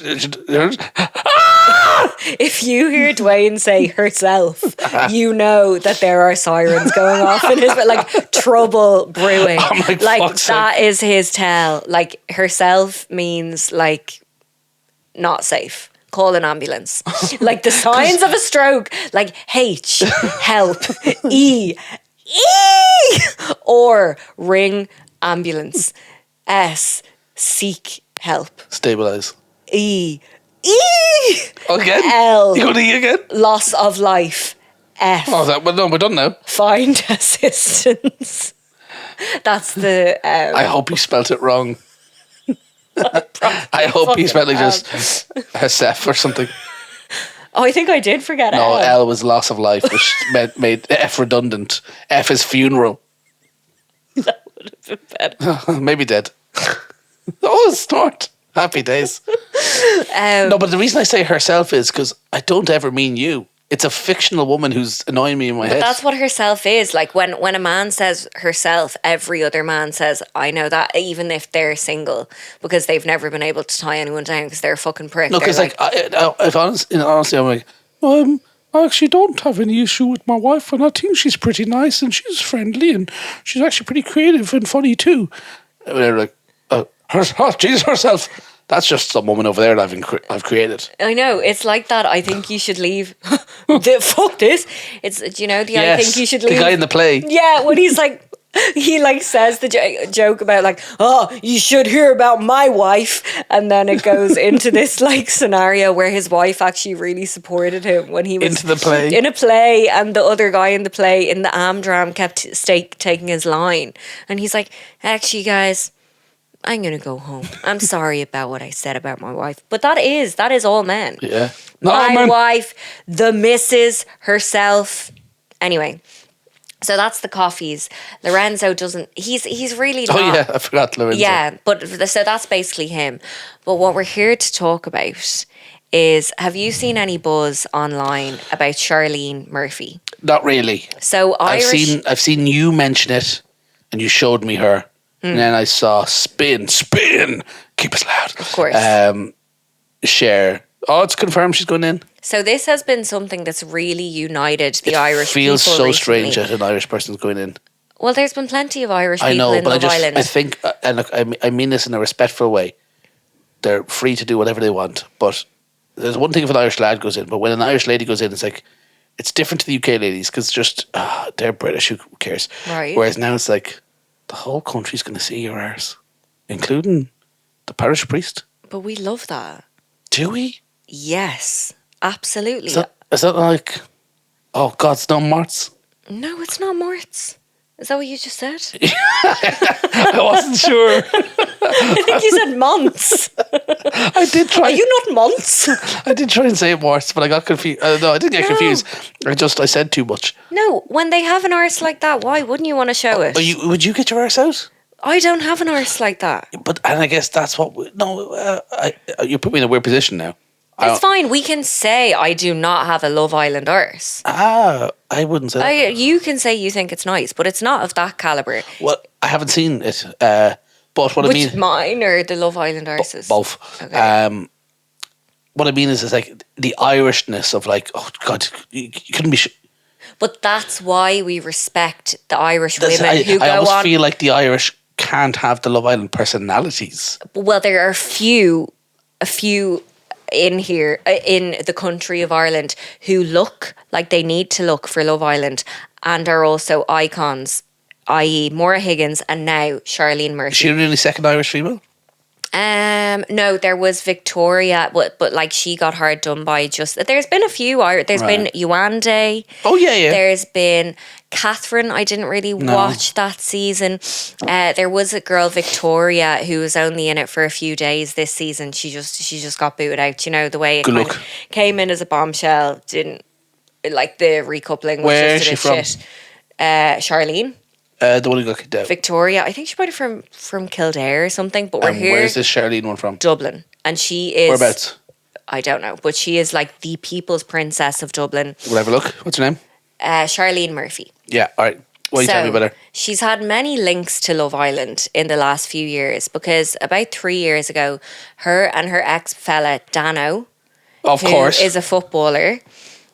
if you hear Duane say herself, you know that there are sirens going off in his, like trouble brewing. Oh, like that is his tell. Like herself means like not safe. Call an ambulance. Like the signs of a stroke. Like H, help. E, or ring ambulance. S, seek help. Stabilize. E. Again? L. You got E again? Loss of life. F. Oh, we're done now. Find assistance. That's the. I hope you spelt it wrong. I hope you spelled it just Hesef or something. Oh, I think I did forget No, L. L was loss of life, which made F redundant. F is funeral. That would have been better. Maybe dead. Oh, snort. Happy days. No, but the reason I say herself is because I don't ever mean you. It's a fictional woman who's annoying me in my head. That's what herself is. Like when a man says herself, every other man says, I know that, even if they're single, because they've never been able to tie anyone down because they're a fucking prick. No, because honestly, I'm like, I actually don't have any issue with my wife, and I think she's pretty nice and she's friendly and she's actually pretty creative and funny too. And they're like, Jesus, herself. That's just some woman over there that I've created. I know, it's like that. I think you should leave. Fuck this. It's, do you know, I think you should leave. The guy in the play. Yeah, when he's like, he like says the joke about like, oh, you should hear about my wife. And then it goes into this like scenario where his wife actually really supported him when he was into the play. In a play, and the other guy in the play in the Amdram kept taking his line. And he's like, actually, guys, I'm going to go home. I'm sorry about what I said about my wife. But that is all men. Yeah. My wife, the missus, herself. Anyway, so that's the coffees. Lorenzo doesn't, he's really not. Oh yeah, I forgot Lorenzo. Yeah, but so that's basically him. But what we're here to talk about is, have you seen any buzz online about Charleen Murphy? Not really. So I've seen you mention it, and you showed me her. And then I saw spin, keep us loud. Of course. Share. Oh, it's confirmed she's going in. So this has been something that's really united the Irish people. It feels so recently. strange that an Irish person's going in. Well, there's been plenty of Irish people in Love Island. I think, and look, I mean this in a respectful way. They're free to do whatever they want, but there's one thing if an Irish lad goes in, but when an Irish lady goes in, it's like, it's different to the UK ladies because just they're British. Who cares? Right. Whereas now it's like, the whole country's going to see your arse, including the parish priest. But we love that. Do we? Yes, absolutely. Is that like, oh God, it's not Marts? No, it's not Morts. Is that what you just said? I wasn't sure. I think you said months. I did try. Are you not months? I did try and say it worse, but I got confused. No, I didn't get confused. I said too much. No, when they have an arse like that, why wouldn't you want to show it? Would you get your arse out? I don't have an arse like that. And I guess that's what. You put me in a weird position now. It's fine. We can say I do not have a Love Island arse. I wouldn't say that. You can say you think it's nice, but it's not of that calibre. Well, I haven't seen it. But what I mean, mine or the Love Island arses? Both. Okay. What I mean is like the Irishness of like, oh God, you couldn't be. But that's why we respect the Irish women who go on. I almost feel like the Irish can't have the Love Island personalities. Well, there are a few in here, in the country of Ireland, who look like they need to look for Love Island and are also icons, i.e. Maura Higgins and now Charleen Murphy. Is she the only second Irish female? No, there was Victoria, but like she got hard done by there's been a few. There's been Duane. Oh yeah. There's been Catherine. I didn't really watch that season. There was a girl, Victoria, who was only in it for a few days this season. She just got booted out. You know the way it came in as a bombshell. Didn't like the recoupling. Where was just a bit shit. Charleen. The one who got kicked out. Victoria, I think she might have from Kildare or something, but we're here. Where's this Charleen one from? Dublin. And she is... Whereabouts? I don't know, but she is like the people's princess of Dublin. We'll have a look. What's her name? Charleen Murphy. Yeah, all right. What you tell me about her? She's had many links to Love Island in the last few years because about 3 years ago, her and her ex-fella, Dano, who is a footballer...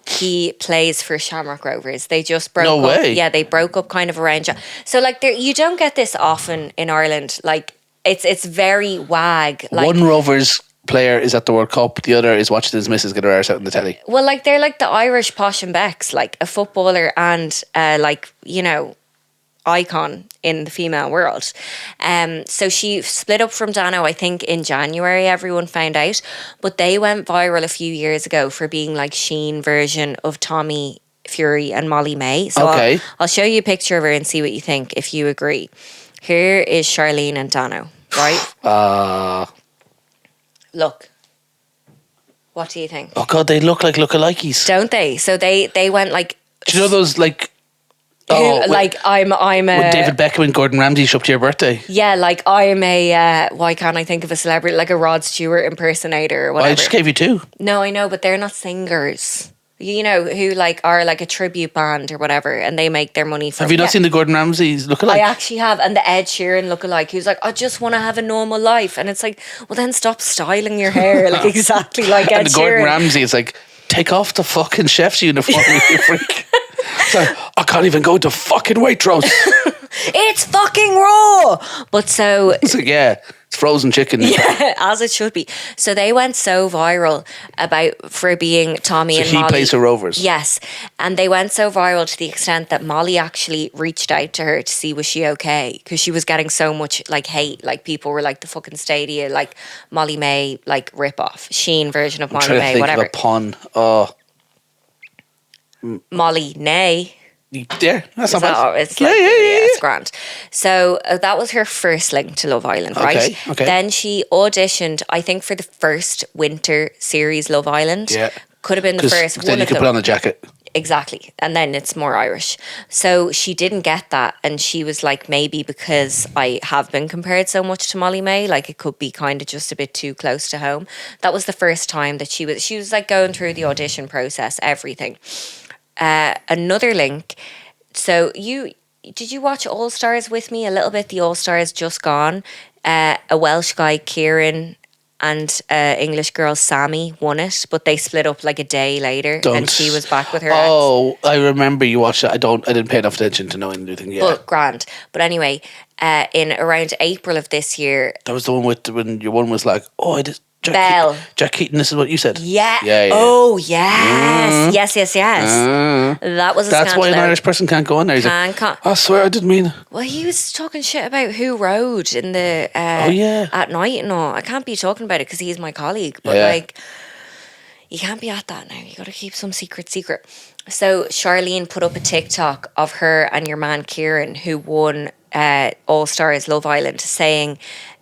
He plays for Shamrock Rovers. They just broke up. No way. Yeah, they broke up kind of around. So like, you don't get this often in Ireland. Like, it's very wag. Like, one Rovers player is at the World Cup. The other is watching his missus get her arse out in the telly. Well, like they're like the Irish Posh and Becks, like a footballer and like, you know, icon in the female world. So she split up from Dano, I think in January everyone found out, but they went viral a few years ago for being like Sheen version of Tommy Fury and Molly May. So I'll show you a picture of her and see what you think if you agree. Here is Charleen and Dano, right? Look. What do you think? Oh God, they look like lookalikes. Don't they? So they went like... Do you know those like... I'm a... When David Beckham and Gordon Ramsay show up to your birthday. Yeah, like I'm a... why can't I think of a celebrity? Like a Rod Stewart impersonator or whatever. I just gave you two. No, I know, but they're not singers. You know, who like are like a tribute band or whatever, and they make their money from... Have you not seen the Gordon Ramsay's lookalike? I actually have, and the Ed Sheeran lookalike, who's like, I just want to have a normal life. And it's like, well then stop styling your hair like exactly like Ed Sheeran. And the Gordon Ramsay is like, take off the fucking chef's uniform, you freak. So, I can't even go to fucking Waitrose. It's fucking raw. But so... It's like, yeah, it's frozen chicken. Yeah, as it should be. So they went so viral for being Tommy and Molly. He plays for Rovers. Yes. And they went so viral to the extent that Molly actually reached out to her to see was she okay. Because she was getting so much like hate. Like people were like the fucking Stadia, like Molly May, like rip-off. Sheen version of Molly May, whatever. Of a pun. Oh. Molly Nay. Yeah, that's not bad. It's like, it's grand. So that was her first link to Love Island, right? Okay. Then she auditioned, I think, for the first winter series Love Island. Yeah. Could have been the first. Then you could put on a jacket. Exactly. And then it's more Irish. So she didn't get that. And she was like, maybe because I have been compared so much to Molly May, like it could be kind of just a bit too close to home. That was the first time that she was like going through the audition process, everything. Another link. So did you watch All Stars with me a little bit? The All Stars just gone. A Welsh guy, Kieran, and English girl Sammy won it, but they split up like a day later, and she was back with her. Oh, I remember you watched it. I didn't pay enough attention to know anything. Yeah, but grand. But anyway, in around April of this year, that was the one when your one was like, oh, I just. Jack Keaton, this is what you said. Yeah. Yeah. Oh, yes. Yes. That was a That's scandal. why an Irish person can't go on there. He's like, I swear I didn't mean it. Well, he was talking shit about who rode in the at night and all. I can't be talking about it because he's my colleague. But You can't be at that now. You got to keep some secret. So Charleen put up a TikTok of her and your man Kieran, who won All Stars Love Island, saying,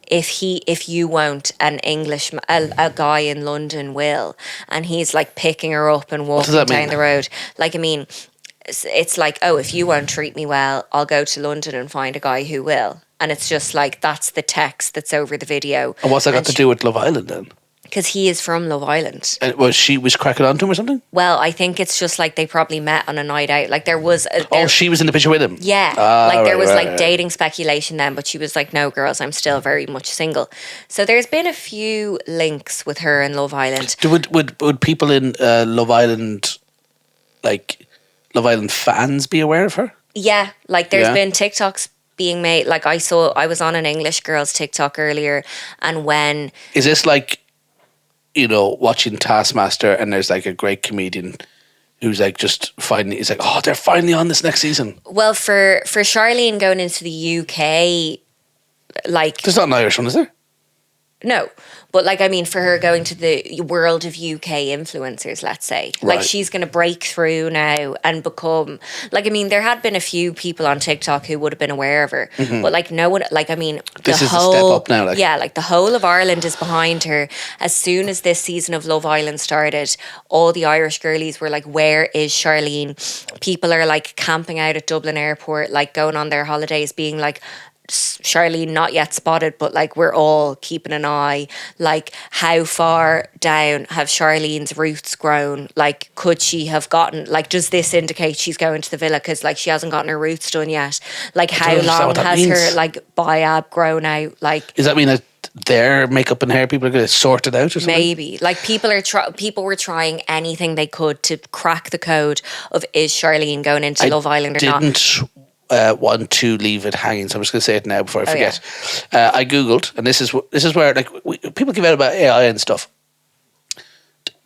if you won't, an English a guy in London will, and he's like picking her up and walking down the road. Like, I mean, it's like, oh, if you won't treat me well, I'll go to London and find a guy who will. And it's just like, that's the text that's over the video. And what's that got to do with Love Island then? Because he is from Love Island. And was she cracking on to him or something? Well, I think it's just like they probably met on a night out. Like there was... she was in the picture with him? Yeah. There was dating speculation then, but she was like, no, girls, I'm still very much single. So there's been a few links with her in Love Island. Would people in Love Island, like Love Island fans, be aware of her? Yeah. Like there's been TikToks being made. Like I was on an English girl's TikTok earlier, and when... Is this like... watching Taskmaster, and there's like a great comedian who's like just finally, he's like, oh, they're finally on this next season. Well, for Charleen going into the UK, like... There's not an Irish one, is there? No. But like, I mean, for her going to the world of UK influencers, let's say, like she's going to break through now and become, like, I mean, there had been a few people on TikTok who would have been aware of her, but like no one, like, I mean, this is a step up now. Like. Yeah, like the whole of Ireland is behind her. As soon as this season of Love Island started, all the Irish girlies were like, where is Charleen? People are like camping out at Dublin airport, like going on their holidays, being like, Charleen not yet spotted, but like we're all keeping an eye. Like, how far down have Charleen's roots grown? Like, could she have gotten, like, does this indicate she's going to the villa because like she hasn't gotten her roots done yet? Like, how long has her like biab grown out? Like, does that mean that their makeup and hair people are going to sort it out or something? Maybe. Like, people were trying anything they could to crack the code of, is Charleen going into Love Island or not? Want to leave it hanging, so I'm just going to say it now before I forget. I googled, and this is where like people give out about AI and stuff.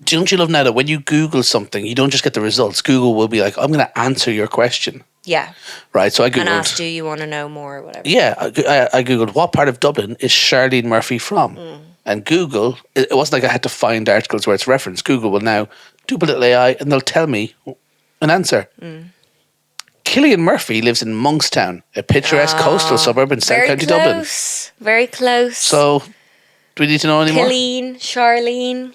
Don't you love now that when you Google something, you don't just get the results. Google will be like, I'm going to answer your question. Yeah. Right. So I googled. And asked, do you want to know more or whatever? Yeah, I googled, what part of Dublin is Charleen Murphy from? And Google, it wasn't like I had to find articles where it's referenced. Google will now do a little AI, and they'll tell me an answer. Cillian Murphy lives in Monkstown, a picturesque coastal suburb in South County Dublin. Very close. So, do we need to know any more? Charleen.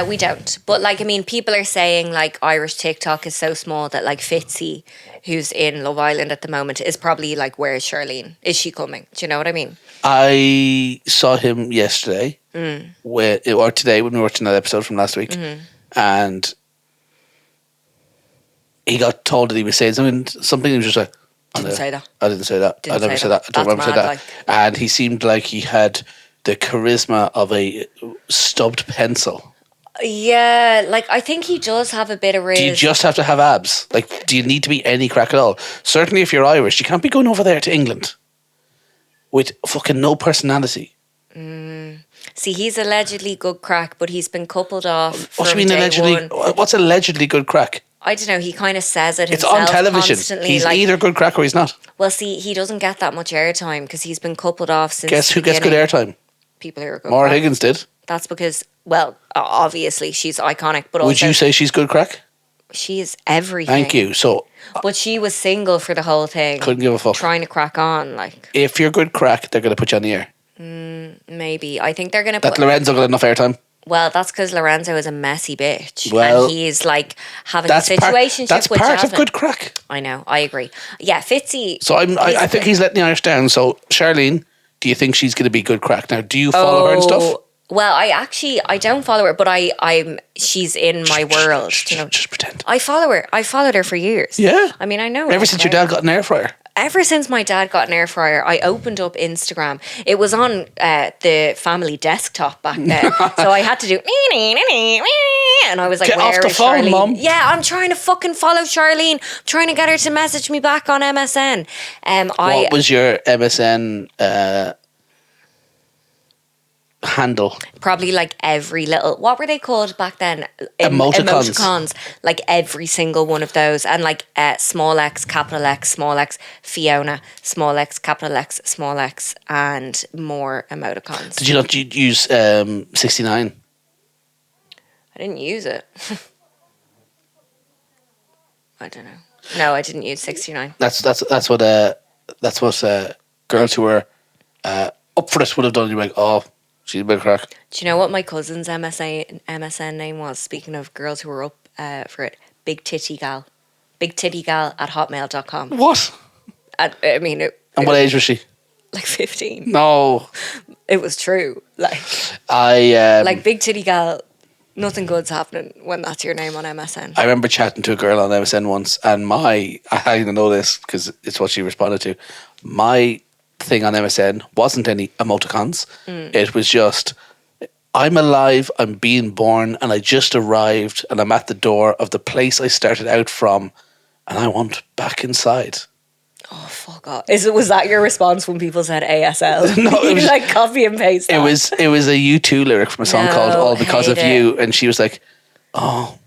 We don't. But like, I mean, people are saying like Irish TikTok is so small that like Fitzy, who's in Love Island at the moment, is probably like, where's Charleen? Is she coming? Do you know what I mean? I saw him yesterday, or today when we were watching that episode from last week, and he got told that he was saying something. He was just like, I didn't say that. I never said that. I don't remember saying that. Like. And he seemed like he had the charisma of a stubbed pencil. Yeah, like I think he does have a bit of riz. Do you just have to have abs? Like, do you need to be any crack at all? Certainly if you're Irish, you can't be going over there to England with fucking no personality. See, he's allegedly good crack, but he's been coupled off. What do you mean allegedly? What's allegedly good crack? I don't know, he kind of says it himself. It's on television. Constantly, he's either good crack or he's not. Well, see, he doesn't get that much airtime because he's been coupled off since Guess who gets good airtime? People who are good Maura crack. Higgins did. That's because, well, obviously she's iconic, but would you say she's good crack? She is everything. Thank you. So, but she was single for the whole thing. Couldn't give a fuck. Trying to crack on, like. If you're good crack, they're going to put you on the air. Maybe. I think they're going to put... That Lorenzo got enough airtime? Well, that's because Lorenzo is a messy bitch. Well, and he's like having a situationship that's with part Jasmine. of good crack. I know, I agree. Yeah, Fitzy. So I think he's letting the Irish down. So, Charleen, do you think she's going to be good crack? Now, do you follow her and stuff? Well, I don't follow her, but she's in my world. Just pretend. I follow her. I followed her for years. Yeah. I mean, I know. Ever since your dad got an air fryer. Ever since my dad got an air fryer, I opened up Instagram. It was on the family desktop back then, so I had to do and I was like, "Get where off the is phone, Charleen? Mum." Yeah, I'm trying to fucking follow Charleen. I'm trying to get her to message me back on MSN. What was your MSN handle? Probably like every little, what were they called back then? Emoticons. Like every single one of those, and like small x, capital X, small x, Fiona, small x, capital X, small x, and more emoticons. Did you not use 69? I didn't use it. I don't know. No, I didn't use 69. That's what girls who were up for it would have done. You're like, oh, she's a bit of crack. Do you know what my cousin's MSN name was? Speaking of girls who were up for it, Big Titty Gal. Big Titty Gal at hotmail.com. What? And what age was she? Like 15. No. It was true. Like Big Titty Gal, nothing good's happening when that's your name on MSN. I remember chatting to a girl on MSN once, and I didn't know this because it's what she responded to. My thing on MSN wasn't any emoticons. It was just, I'm alive, I'm being born, and I just arrived, and I'm at the door of the place I started out from, and I want back inside. Oh, fuck off. Was that your response when people said ASL? No, it was like copy and paste that. It was a U2 lyric from a song called All Because of You, and she was like, oh,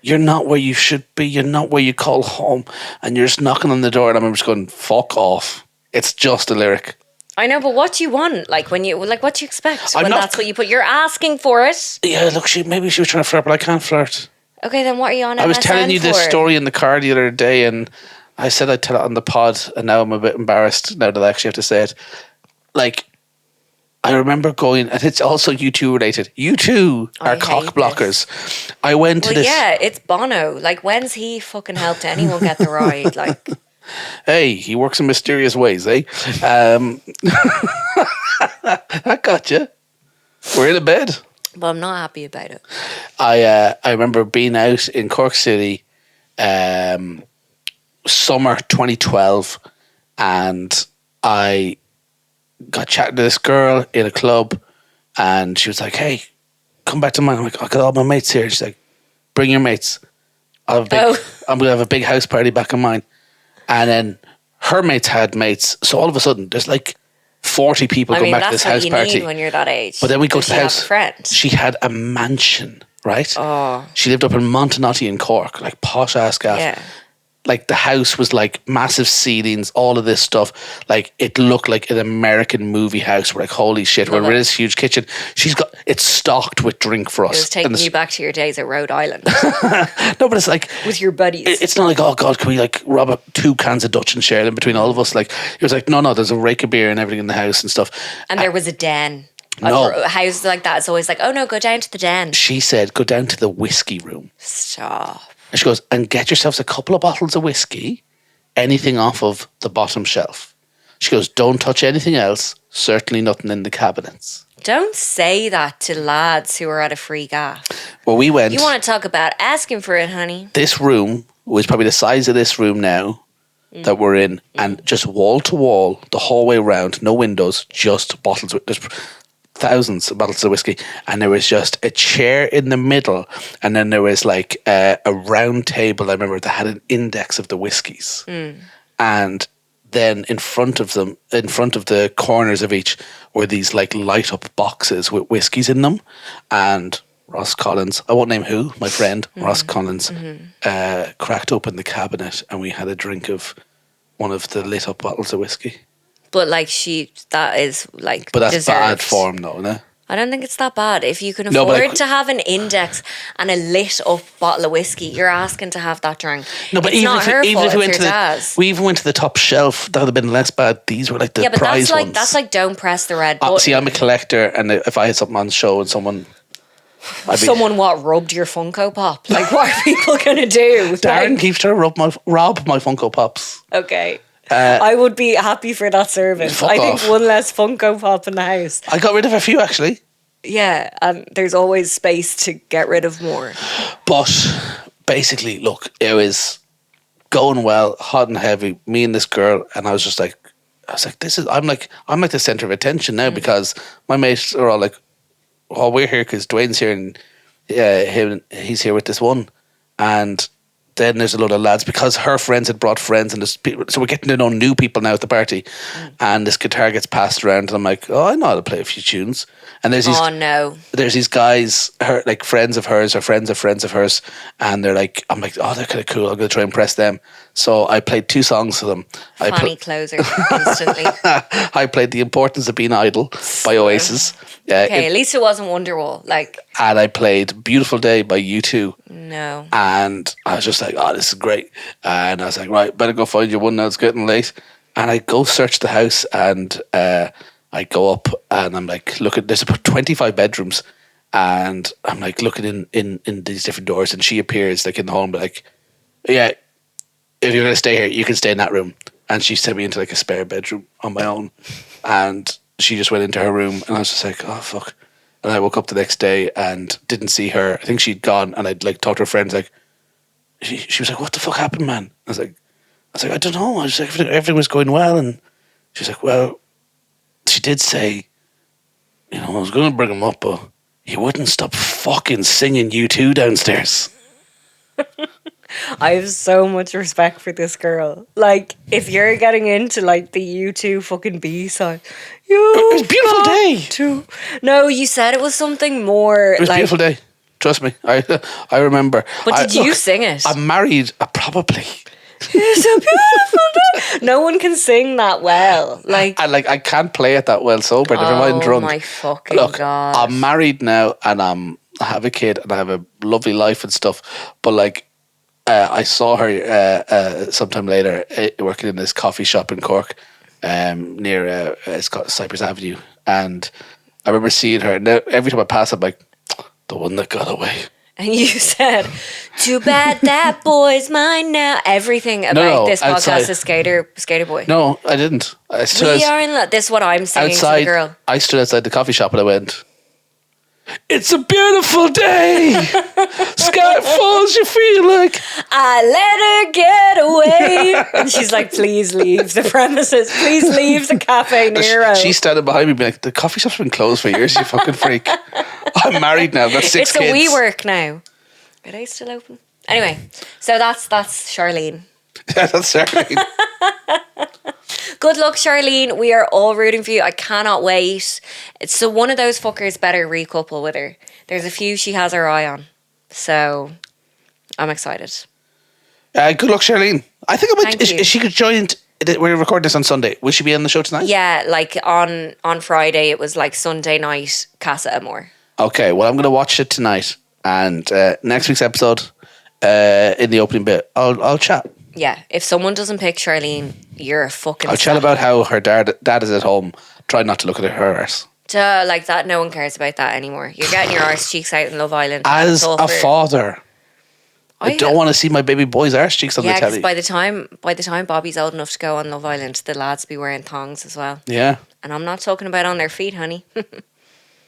you're not where you should be, you're not where you call home, and you're just knocking on the door, and I'm just going, fuck off. It's just a lyric. I know, but what do you want? Like what do you expect when that's what you put? You're asking for it. Yeah, look, maybe she was trying to flirt, but I can't flirt. Okay, then what are you on MSN I was telling you for? this story in the car the other day, and I said I'd tell it on the pod, and now I'm a bit embarrassed now that I actually have to say it. Like, I remember going, and it's also U2 related. U2 are cock blockers. I went to this. Yeah, it's Bono. Like, when's he fucking helped anyone get the ride? Like, hey, he works in mysterious ways, eh? I got you. We're in a bed. But I'm not happy about it. I remember being out in Cork City, summer 2012, and I got chatting to this girl in a club, and she was like, hey, come back to mine. I'm like, I got all my mates here. She's like, bring your mates. I'm going to have a big house party back in mine. And then her mates had mates. So all of a sudden, there's like 40 people come back to this house party. That's what you need when you're that age. But then we go to the house. Friend. She had a mansion, right? Oh. She lived up in Montenotte in Cork, like posh ass gaff. Yeah. Like the house was like massive ceilings, all of this stuff. Like it looked like an American movie house. We're like, holy shit, we're in this huge kitchen. It's stocked with drink for us. It was taking you back to your days at Rhode Island. No, but it's like with your buddies. It's not like, oh God, can we like rob 2 cans of Dutch and share them between all of us? Like it was like, no, there's a rake of beer and everything in the house and stuff. And there was a den. No. Houses like that, it's always like, oh no, go down to the den. She said, go down to the whiskey room. Stop. And she goes, and get yourselves a couple of bottles of whiskey, anything off of the bottom shelf. She goes, don't touch anything else, certainly nothing in the cabinets. Don't say that to lads who are at a free gaff. Well, we went. You want to talk about asking for it, honey? This room was probably the size of this room now that we're in, and just wall to wall, the hallway round, no windows, just bottles. There's thousands of bottles of whiskey, and there was just a chair in the middle, and then there was like a round table, I remember, that had an index of the whiskies, and then in front of the corners of each were these like light up boxes with whiskies in them, and Ross Collins, I won't name who, my friend Ross Collins, cracked open the cabinet, and we had a drink of one of the lit up bottles of whiskey. But like that is like. But that's deserved. bad form, though, no? I don't think it's that bad. If you can afford to have an index and a lit up bottle of whiskey, you're asking to have that drink. No, but it's even not if we went we even went to the top shelf, that would have been less bad. These were like the prize ones. That's like don't press the red button. See, I'm a collector, and if I had something on show and someone. Rubbed your Funko Pop? Like, what are people gonna do? Darren keeps trying to rob my Funko Pops. Okay. I would be happy for that service. I think one less Funko Pop in the house. I got rid of a few, actually. Yeah, and there's always space to get rid of more. But basically, look, it was going well, hot and heavy. Me and this girl, and I was like, I'm like the center of attention now because my mates are all like, oh, we're here because Duane's here, and he's here with this one, and then there's a load of lads because her friends had brought friends, and so we're getting to know new people now at the party, and this guitar gets passed around, and I'm like, oh, I know how to play a few tunes, and there's these guys, like friends of hers or friends of friends of hers, and I'm like, oh, they're kind of cool, I'm gonna try and impress them. So I played 2 songs to them. Funny closer instantly. I played The Importance of Being Idle by Oasis, Okay, at least it wasn't Wonderwall. Like, and I played Beautiful Day by U2. no. And I was just like, oh, this is great. And I was like, right, better go find your one now. It's getting late. And I go search the house, and I go up, and I'm like, look at, there's about 25 bedrooms. And I'm like looking in these different doors, and she appears like in the home, but like, yeah, if you're going to stay here, you can stay in that room. And she sent me into like a spare bedroom on my own. And she just went into her room, and I was just like, oh, fuck. And I woke up the next day and didn't see her. I think she'd gone, and I'd like talked to her friends, like, she was like, what the fuck happened, man? I was like, I don't know. I was like, everything was going well. And she's like, well, she did say, you know, I was going to bring him up, but he wouldn't stop fucking singing U2 downstairs. I have so much respect for this girl. Like, if you're getting into like the U2 fucking B-side, it was a beautiful day. No, you said it was something more. It was like, a beautiful day. Trust me, I remember. But did you sing it? I'm married, probably. It's a beautiful day. No one can sing that well. Like, I can't play it that well sober. Never mind drunk. Oh my fucking God. I'm married now, and I have a kid, and I have a lovely life and stuff. But like, I saw her sometime later working in this coffee shop in Cork, near it's called Cypress Avenue, and I remember seeing her. And every time I pass, I'm like, the one that got away. And you said, too bad that boy's mine now. Everything about this podcast is Skater Boy. No, I didn't. We are in love. This is what I'm singing to the girl. I stood outside the coffee shop and I went, it's a beautiful day. Sky falls, you feel like. I let her get away. And she's like, please leave the premises. Please leave the Cafe Nero. She's standing behind me being like, the coffee shop's been closed for years, you fucking freak. I'm married now, I've got 6 kids. It's a WeWork now. Are they still open? Anyway, so that's Charleen. Yeah, that's Charleen. Good luck, Charleen. We are all rooting for you. I cannot wait. So one of those fuckers better recouple with her. There's a few she has her eye on. So I'm excited. Good luck, Charleen. I think Thank you. She could join. We're recording this on Sunday. Will she be on the show tonight? Yeah, like on Friday, it was like Sunday night, Casa Amor. Okay, well, I'm going to watch it tonight. And next week's episode, in the opening bit, I'll chat. Yeah, if someone doesn't pick Charleen, you're a fucking I'll chat about how her dad is at home. Try not to look at her arse. Like that, no one cares about that anymore. You're getting your arse cheeks out in Love Island. As a father, I don't want to see my baby boy's arse cheeks on the telly. Yeah, because by the time Bobby's old enough to go on Love Island, the lads be wearing thongs as well. Yeah. And I'm not talking about on their feet, honey.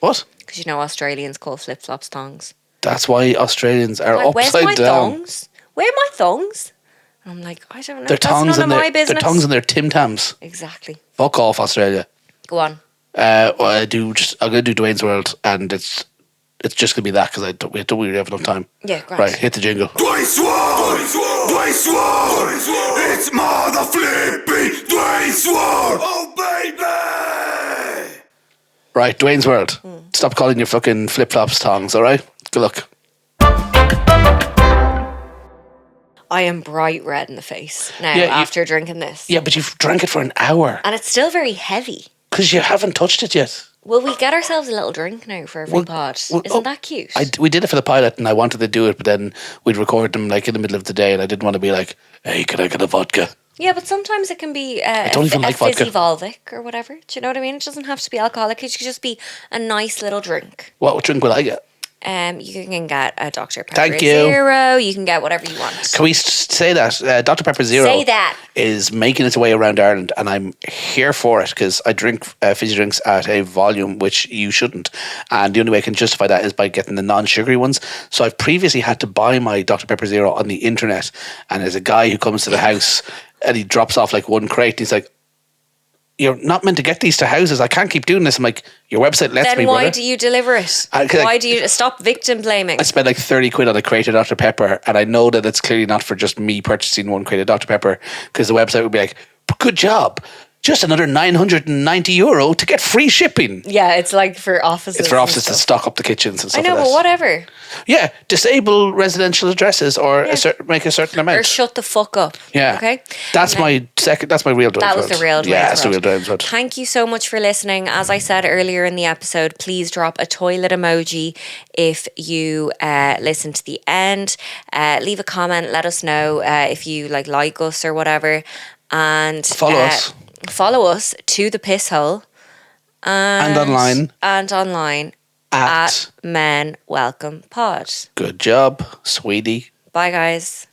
What? Because you know Australians call flip-flops thongs. That's why Australians are upside where's my down. Thongs? Where are my thongs? I'm like, I don't know. Their That's tongs none of my business. Their tongs and their Tim Tams. Exactly. Fuck off, Australia. Go on. I'm gonna do Duane's World, and it's just gonna be that because we don't really have enough time. Yeah, great. Right, hit the jingle. Duane's World! Duane's World! It's mother flipping Duane's World! Oh baby! Right, Duane's World. Stop calling your fucking flip-flops tongs, alright? Good luck. I am bright red in the face now after drinking this. Yeah, but you've drank it for an hour. And it's still very heavy. Because you haven't touched it yet. Will we get ourselves a little drink now for every pod? Isn't that cute? We did it for the pilot, and I wanted to do it, but then we'd record them like in the middle of the day, and I didn't want to be like, hey, can I get a vodka? Yeah, but sometimes it can be I don't even like vodka. fizzy Volvic or whatever. Do you know what I mean? It doesn't have to be alcoholic. It could just be a nice little drink. What drink will I get? You can get a Dr. Pepper Thank you. Zero. You can get whatever you want. Can we say that? Dr. Pepper Zero Say that. is making its way around Ireland, and I'm here for it because I drink fizzy drinks at a volume which you shouldn't. And the only way I can justify that is by getting the non-sugary ones. So I've previously had to buy my Dr. Pepper Zero on the internet, and there's a guy who comes to the house and he drops off like one crate, and he's like, you're not meant to get these to houses. I can't keep doing this. I'm like, your website lets me, Then why brother. do you deliver it? Why do you stop victim blaming? I spent like 30 quid on a crate of Dr. Pepper, and I know that it's clearly not for just me purchasing one crate of Dr. Pepper, because the website would be like, good job. just another €990 to get free shipping. Yeah, it's like for offices. It's for offices to and stuff. stock up the kitchens and stuff. I know, like but that. whatever. Yeah, disable residential addresses or make a certain amount. Or shut the fuck up. Yeah. Okay. That's my second. That's my real Dwayne's That was World. the real Dwayne's Yeah, that's the World. real Dwayne's World. Thank you so much for listening. As I said earlier in the episode, please drop a toilet emoji if you listen to the end. Leave a comment. Let us know if you like us or whatever. And Follow us. Follow us to the piss hole. And online. And online. At Men Welcome Pod. Good job, sweetie. Bye, guys.